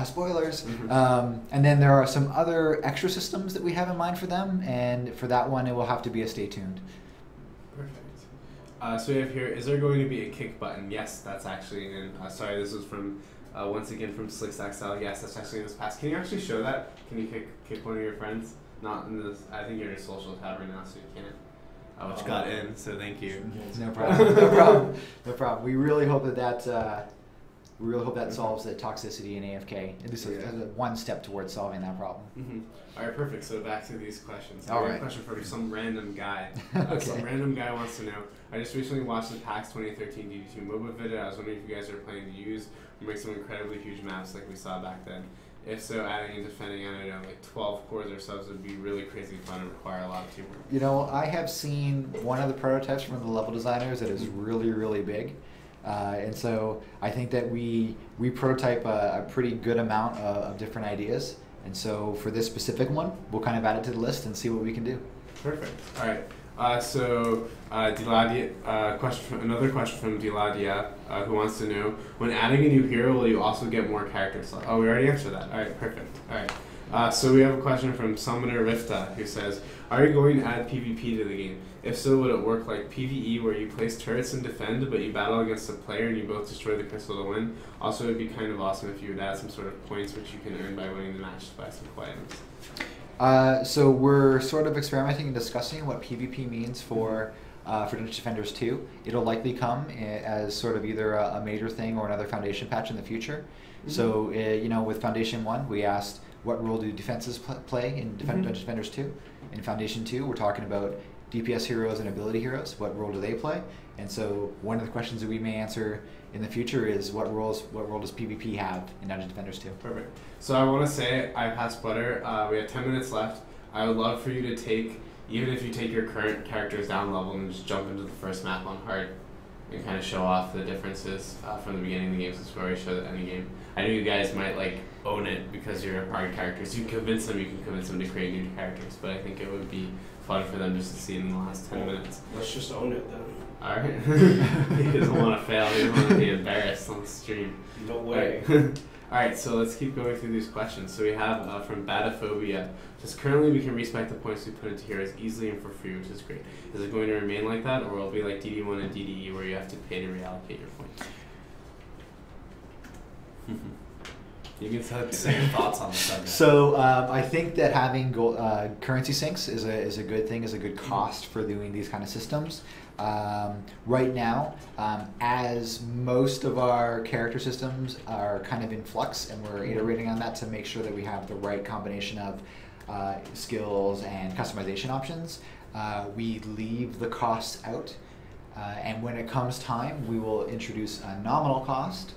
spoilers. And then there are some other extra systems that we have in mind for them, and for that one it will have to be a stay tuned. Perfect. So we have here, is there going to be a kick button? Yes, that's actually in, sorry, this was from, once again from SlickStackStyle. Yes, that's actually in this pass. Can you actually show that? Can you kick one of your friends? Not in this, I think you're in a social tab right now, so you can't. Which got in, so thank you. No problem. No problem. No problem. We really hope that we really hope that solves the toxicity in AFK. At least one step towards solving that problem. All right, perfect. So back to these questions. All I have right. a question from some random guy. Okay. Some random guy wants to know, I just recently watched the PAX 2013 DD2 MOBA video. I was wondering if you guys are planning to use or make some incredibly huge maps like we saw back then. If so, adding and defending, I don't know, like 12 cores or subs would be really crazy fun and require a lot of teamwork. You know, I have seen one of the prototypes from the level designers that is really, really big. And so I think that we prototype a pretty good amount of different ideas. And so for this specific one, we'll kind of add it to the list and see what we can do. Perfect. All right. Another question from Diladia, who wants to know, when adding a new hero, will you also get more character slots? Oh, we already answered that. All right, perfect. All right. So we have a question from Summoner Rifta, who says, are you going to add PvP to the game? If so, would it work like PvE, where you place turrets and defend, but you battle against a player and you both destroy the crystal to win? Also, it would be kind of awesome if you would add some sort of points which you can earn by winning the match to buy some cool items. So we're sort of experimenting and discussing what PvP means for Dungeons Defenders 2. It'll likely come as sort of either a major thing or another Foundation patch in the future. So, you know, with Foundation 1, we asked what role do defenses play in Dungeons Defenders 2. In Foundation 2, we're talking about DPS heroes and ability heroes. What role do they play? And so one of the questions that we may answer in the future is what role does PvP have in Dungeons Defenders 2? Perfect. So I want to say, I passed Butter. We have 10 minutes left. I would love for you to take, even if you take your current characters down level and just jump into the first map on hard and kind of show off the differences from the beginning of the game, since we already showed any game. I know you guys might like own it because you're hard characters. You can convince them to create new characters, but I think it would be fun for them just to see it in the last 10 minutes. Let's just own it then. Alright. He doesn't want to fail. He doesn't want to be embarrassed on the stream. No way. Alright, so let's keep going through these questions. So we have from Badaphobia. Just currently we can respec the points we put into here as easily and for free, which is great. Is it going to remain like that, or will it be like DD1 and DDE where you have to pay to reallocate your points? You can say your thoughts on the subject. So I think that having currency sinks is a good thing, is a good cost for doing these kind of systems. Right now, as most of our character systems are kind of in flux, and we're iterating on that to make sure that we have the right combination of skills and customization options, we leave the costs out. And when it comes time, we will introduce a nominal cost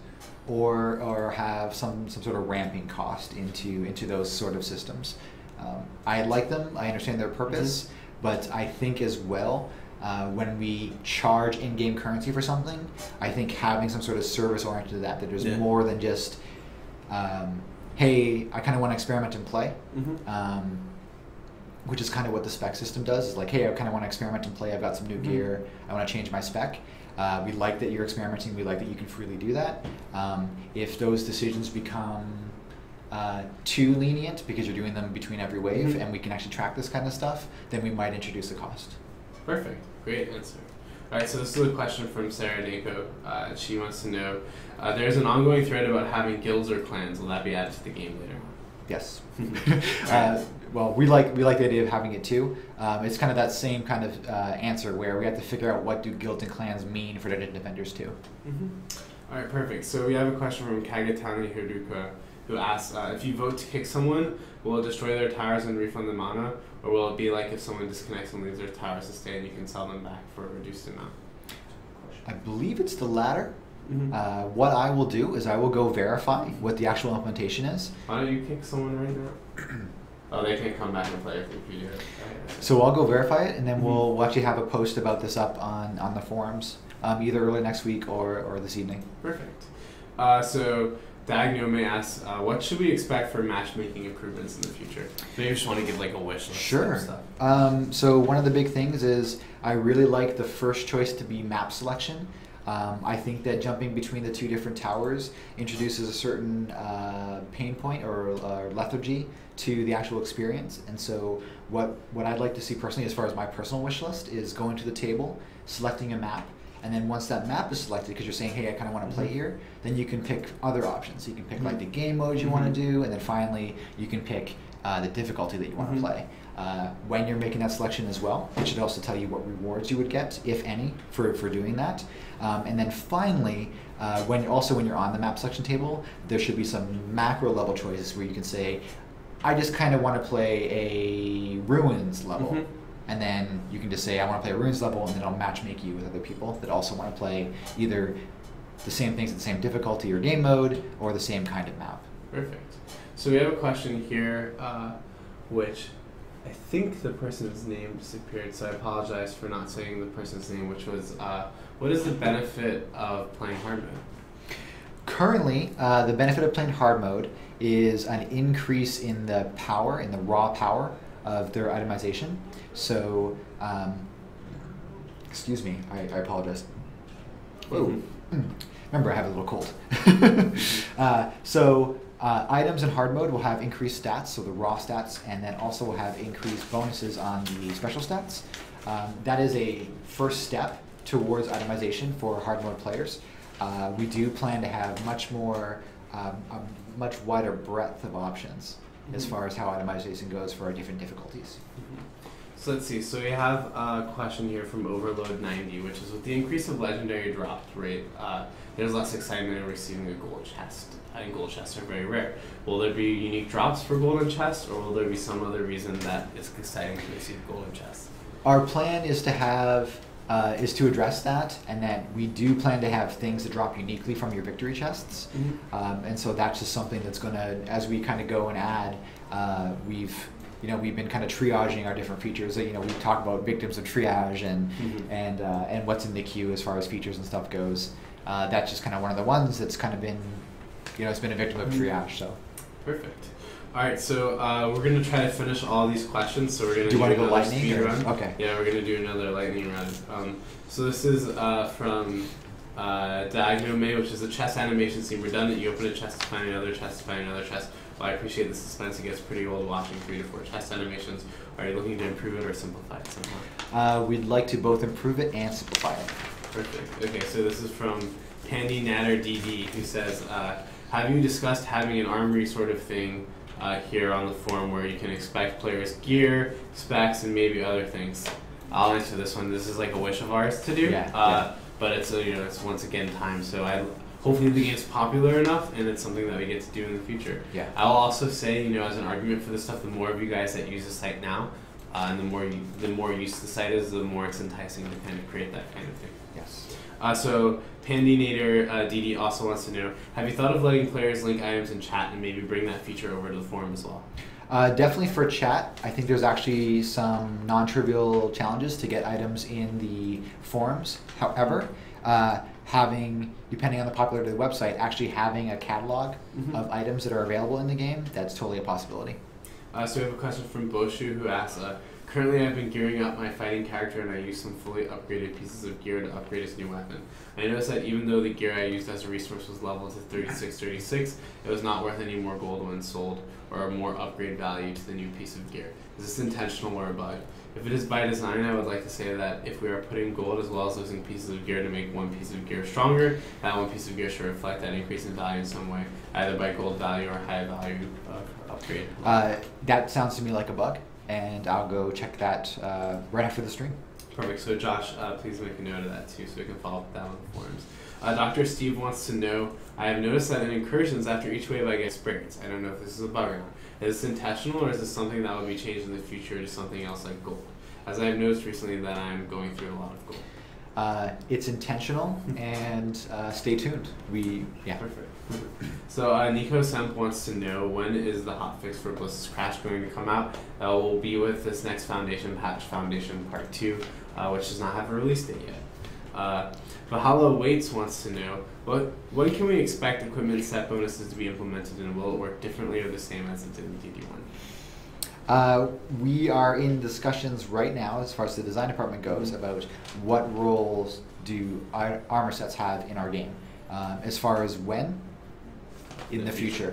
or have some sort of ramping cost into those sort of systems. I like them, I understand their purpose, but I think as well, when we charge in-game currency for something, I think having some sort of service oriented to that there's more than just, hey, I kind of want to experiment and play, which is kind of what the spec system does, is like, hey, I kind of want to experiment and play, I've got some new gear, I want to change my spec. We like that you're experimenting, we like that you can freely do that. If those decisions become too lenient because you're doing them between every wave and we can actually track this kind of stuff, then we might introduce a cost. Perfect. Great answer. All right, so this is a question from Sarah Danko. She wants to know, there's an ongoing thread about having guilds or clans. Will that be added to the game later? Yes. Well, we like the idea of having it too. It's kind of that same kind of answer where we have to figure out what do guilds and clans mean for Dungeons Defenders too. All right, perfect. So we have a question from Kagatani Hiruka, who asks, if you vote to kick someone, will it destroy their towers and refund the mana? Or will it be like if someone disconnects and leaves their towers to stay and you can sell them back for a reduced amount? I believe it's the latter. What I will do is I will go verify what the actual implementation is. Why don't you kick someone right now? Oh, they can come back and play if you do it. So I'll go verify it, and then we'll actually have a post about this up on the forums, either early next week or this evening. Perfect. So Dagnome asks, what should we expect for matchmaking improvements in the future? Maybe you just want to give like a wish list. Sure. So one of the big things is I really like the first choice to be map selection. I think that jumping between the two different towers introduces a certain pain point or lethargy to the actual experience. And so what I'd like to see personally, as far as my personal wish list, is going to the table, selecting a map. And then once that map is selected, because you're saying, hey, I kind of want to play here, then you can pick other options. So you can pick like the game modes you want to do, and then finally you can pick the difficulty that you want to play. When you're making that selection as well, it should also tell you what rewards you would get, if any, for doing that. And then finally, when you're on the map selection table, there should be some macro level choices where you can say, I just kind of want to play a ruins level. And then you can just say, I want to play a ruins level, and then I'll matchmake you with other people that also want to play either the same things at the same difficulty or game mode, or the same kind of map. Perfect. So we have a question here, which I think the person's name disappeared, so I apologize for not saying the person's name, which was, what is the benefit of playing hard mode? Currently, the benefit of playing hard mode is an increase in the power, in the raw power of their itemization. So, excuse me, I apologize. Whoa. Remember, I have a little cold. Items in hard mode will have increased stats, so the raw stats, and then also will have increased bonuses on the special stats. That is a first step towards itemization for hard mode players. We do plan to have much more, a much wider breadth of options as far as how itemization goes for our different difficulties. So let's see, so we have a question here from Overload90, which is, with the increase of legendary drop rate, there's less excitement in receiving a gold chest. I think gold chests are very rare. Will there be unique drops for golden chests, or will there be some other reason that it's exciting to receive golden chests? Our plan is to have, is to address that, and that we do plan to have things that drop uniquely from your victory chests. And so that's just something that's gonna, as we kind of go and add, we've been kind of triaging our different features. We talk about victims of triage and what's in the queue as far as features and stuff goes. That's just kind of one of the ones that's kind of been, it's been a victim of triage. So. Perfect. All right, so we're gonna try to finish all these questions. So we're gonna do another lightning speed run. Okay. Yeah, we're gonna do another lightning round. So this is from Diagnome, which is a chest animation seem redundant. You open a chest to find another chest to find another chest. Well, I appreciate the suspense. It gets pretty old watching 3 to 4 chest animations. Are you looking to improve it or simplify it somehow? We'd like to both improve it and simplify it. Perfect. Okay, so this is from Pandy Natter DD, who says, have you discussed having an armory sort of thing here on the forum where you can expect players' gear, specs, and maybe other things? I'll answer this one. This is like a wish of ours to do, but it's it's once again time. So hopefully the game's popular enough, and it's something that we get to do in the future. Yeah. I'll also say, as an argument for this stuff, the more of you guys that use the site now, and the more use the site is, the more it's enticing to kind of create that kind of thing. Yes. So Pandinator DD also wants to know, have you thought of letting players link items in chat and maybe bring that feature over to the forum as well? Definitely for chat. I think there's actually some non-trivial challenges to get items in the forums. However, depending on the popularity of the website, actually having a catalog of items that are available in the game, that's totally a possibility. So we have a question from Boshu, who asks, currently I've been gearing up my fighting character, and I use some fully upgraded pieces of gear to upgrade his new weapon. I noticed that even though the gear I used as a resource was leveled to 36, it was not worth any more gold when sold, or more upgrade value to the new piece of gear. Is this intentional or a bug? If it is by design, I would like to say that if we are putting gold as well as losing pieces of gear to make one piece of gear stronger, that one piece of gear should reflect that increase in value in some way, either by gold value or high value upgrade. That sounds to me like a bug, and I'll go check that right after the stream. Perfect. So Josh, please make a note of that too, so we can follow up with that on the forums. Dr. Steve wants to know, I have noticed that in incursions, after each wave I get experience. I don't know if this is a bug or not. Is this intentional, or is this something that will be changed in the future to something else like gold? As I've noticed recently that I'm going through a lot of gold. It's intentional, and stay tuned. Perfect. So Nico Semp wants to know, when is the hotfix for Bliss's Crash going to come out? Will be with this next Foundation patch, Foundation Part 2, which does not have a release date yet. Mahalo Waits wants to know, when can we expect equipment set bonuses to be implemented, and will it work differently or the same as it did in DD1? We are in discussions right now, as far as the design department goes, about what roles do armor sets have in our game. As far as when, in the future.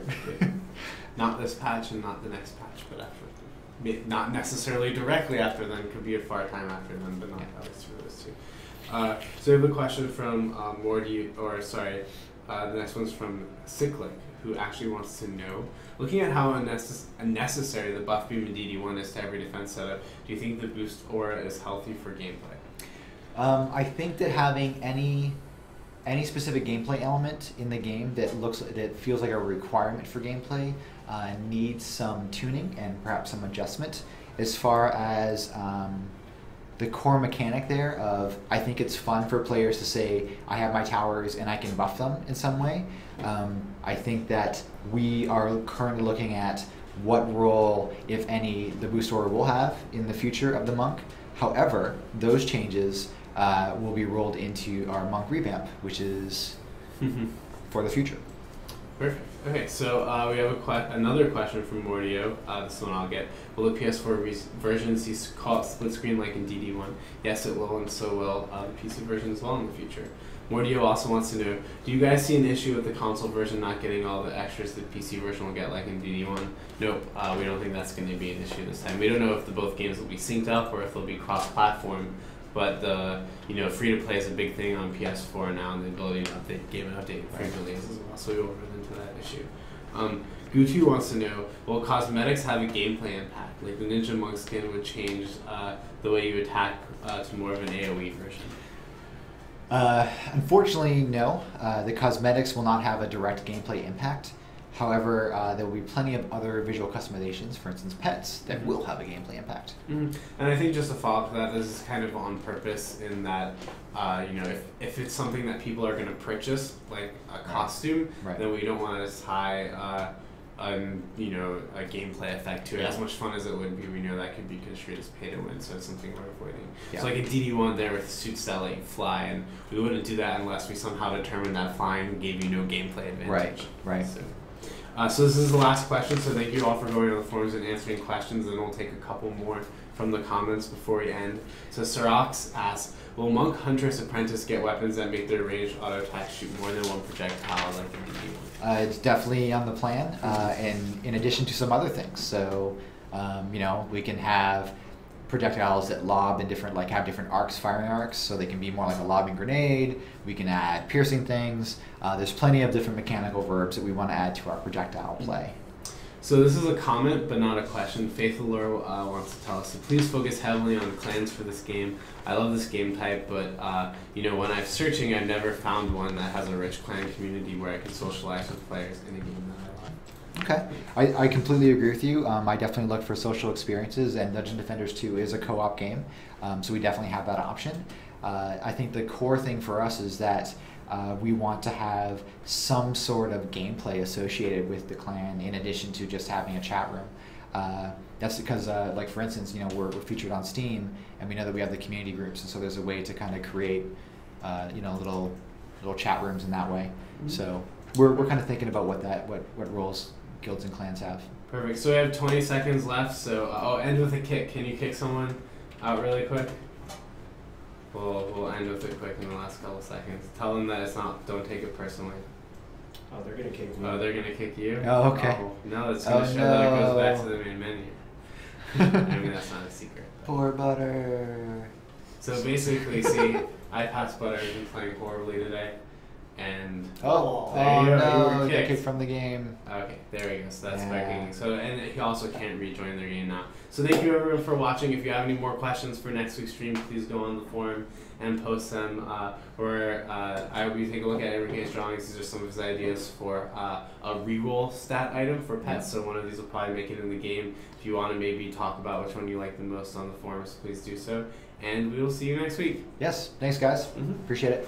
Not this patch and not the next patch, but after. Not necessarily directly after then, could be a far time after then, but not at least for those two. So we have a question from Morty, or sorry, the next one's from Cyclic, who actually wants to know, looking at how unnecessary the buff beam in DD1 is to every defense setup, do you think the boost aura is healthy for gameplay? I think that having any specific gameplay element in the game that feels like a requirement for gameplay needs some tuning and perhaps some adjustment. As far as the core mechanic there of, I think it's fun for players to say, I have my towers and I can buff them in some way. I think that we are currently looking at what role, if any, the boost aura will have in the future of the monk. However, those changes will be rolled into our monk revamp, which is for the future. Perfect. Okay, so we have another question from Mordio. This one I'll get. Will the PS4 version see split screen like in DD1? Yes, it will, and so will the PC version as well in the future. Mordio also wants to know, do you guys see an issue with the console version not getting all the extras the PC version will get like in DD1? Nope, we don't think that's going to be an issue this time. We don't know if both games will be synced up or if they'll be cross-platform, but the free-to-play is a big thing on PS4 now, and the ability to update game and update frequently as well, so we won't run into that issue. Gutu wants to know, will cosmetics have a gameplay impact? Like the Ninja Monk skin would change the way you attack to more of an AoE version? Unfortunately, no. The cosmetics will not have a direct gameplay impact. However, there will be plenty of other visual customizations, for instance pets, that will have a gameplay impact. And I think just to follow up to that, this is kind of on purpose in that, if it's something that people are going to purchase, like a costume, then we don't want to tie a gameplay effect to it. As much fun as it would be, we know that could be construed as pay to win, so it's something we're avoiding. Yeah. So like in DD1 there with suits that let you fly, and we wouldn't do that unless we somehow determined that flying gave you no gameplay advantage. Right. So this is the last question, so thank you all for going on the forums and answering questions, and we'll take a couple more from the comments before we end. So Sorox asks, will Monk Huntress Apprentice get weapons that make their ranged auto attack shoot more than one projectile like in DD1? It's definitely on the plan, and in addition to some other things. So, we can have projectiles that lob in different, have different arcs, firing arcs, so they can be more like a lobbing grenade. We can add piercing things. There's plenty of different mechanical verbs that we want to add to our projectile play. So this is a comment, but not a question. Faithful Lore wants to tell us, so please focus heavily on clans for this game. I love this game type, but when I'm searching, I've never found one that has a rich clan community where I can socialize with players in a game that I like. Okay, I completely agree with you. I definitely look for social experiences, and Dungeon Defenders 2 is a co-op game, so we definitely have that option. I think the core thing for us is that we want to have some sort of gameplay associated with the clan in addition to just having a chat room. That's because, for instance, we're featured on Steam, and we know that we have the community groups, and so there's a way to kind of create, little chat rooms in that way. So we're kind of thinking about what roles guilds and clans have. Perfect. So we have 20 seconds left. So I'll end with a kick. Can you kick someone out really quick? We'll end with it quick in the last couple seconds. Tell them that it's not. Don't take it personally. Oh, they're gonna kick me. Oh, they're gonna kick you. Oh, okay. Oh, no, that's gonna show that it goes back to the main menu. I mean, that's not a secret. Poor Butter. So basically, see, I passed Butter. He's been playing horribly today. And there you go, no, you got kicked from the game. Okay, there we go. So that's by kicking. So, and he also can't rejoin their game now. So thank you everyone for watching. If you have any more questions for next week's stream, please go on the forum and post them. I will take a look at Enrique's drawings. These are some of his ideas for a reroll stat item for pets. So one of these will probably make it in the game. If you want to maybe talk about which one you like the most on the forums, please do so. And we will see you next week. Yes, thanks guys. Appreciate it.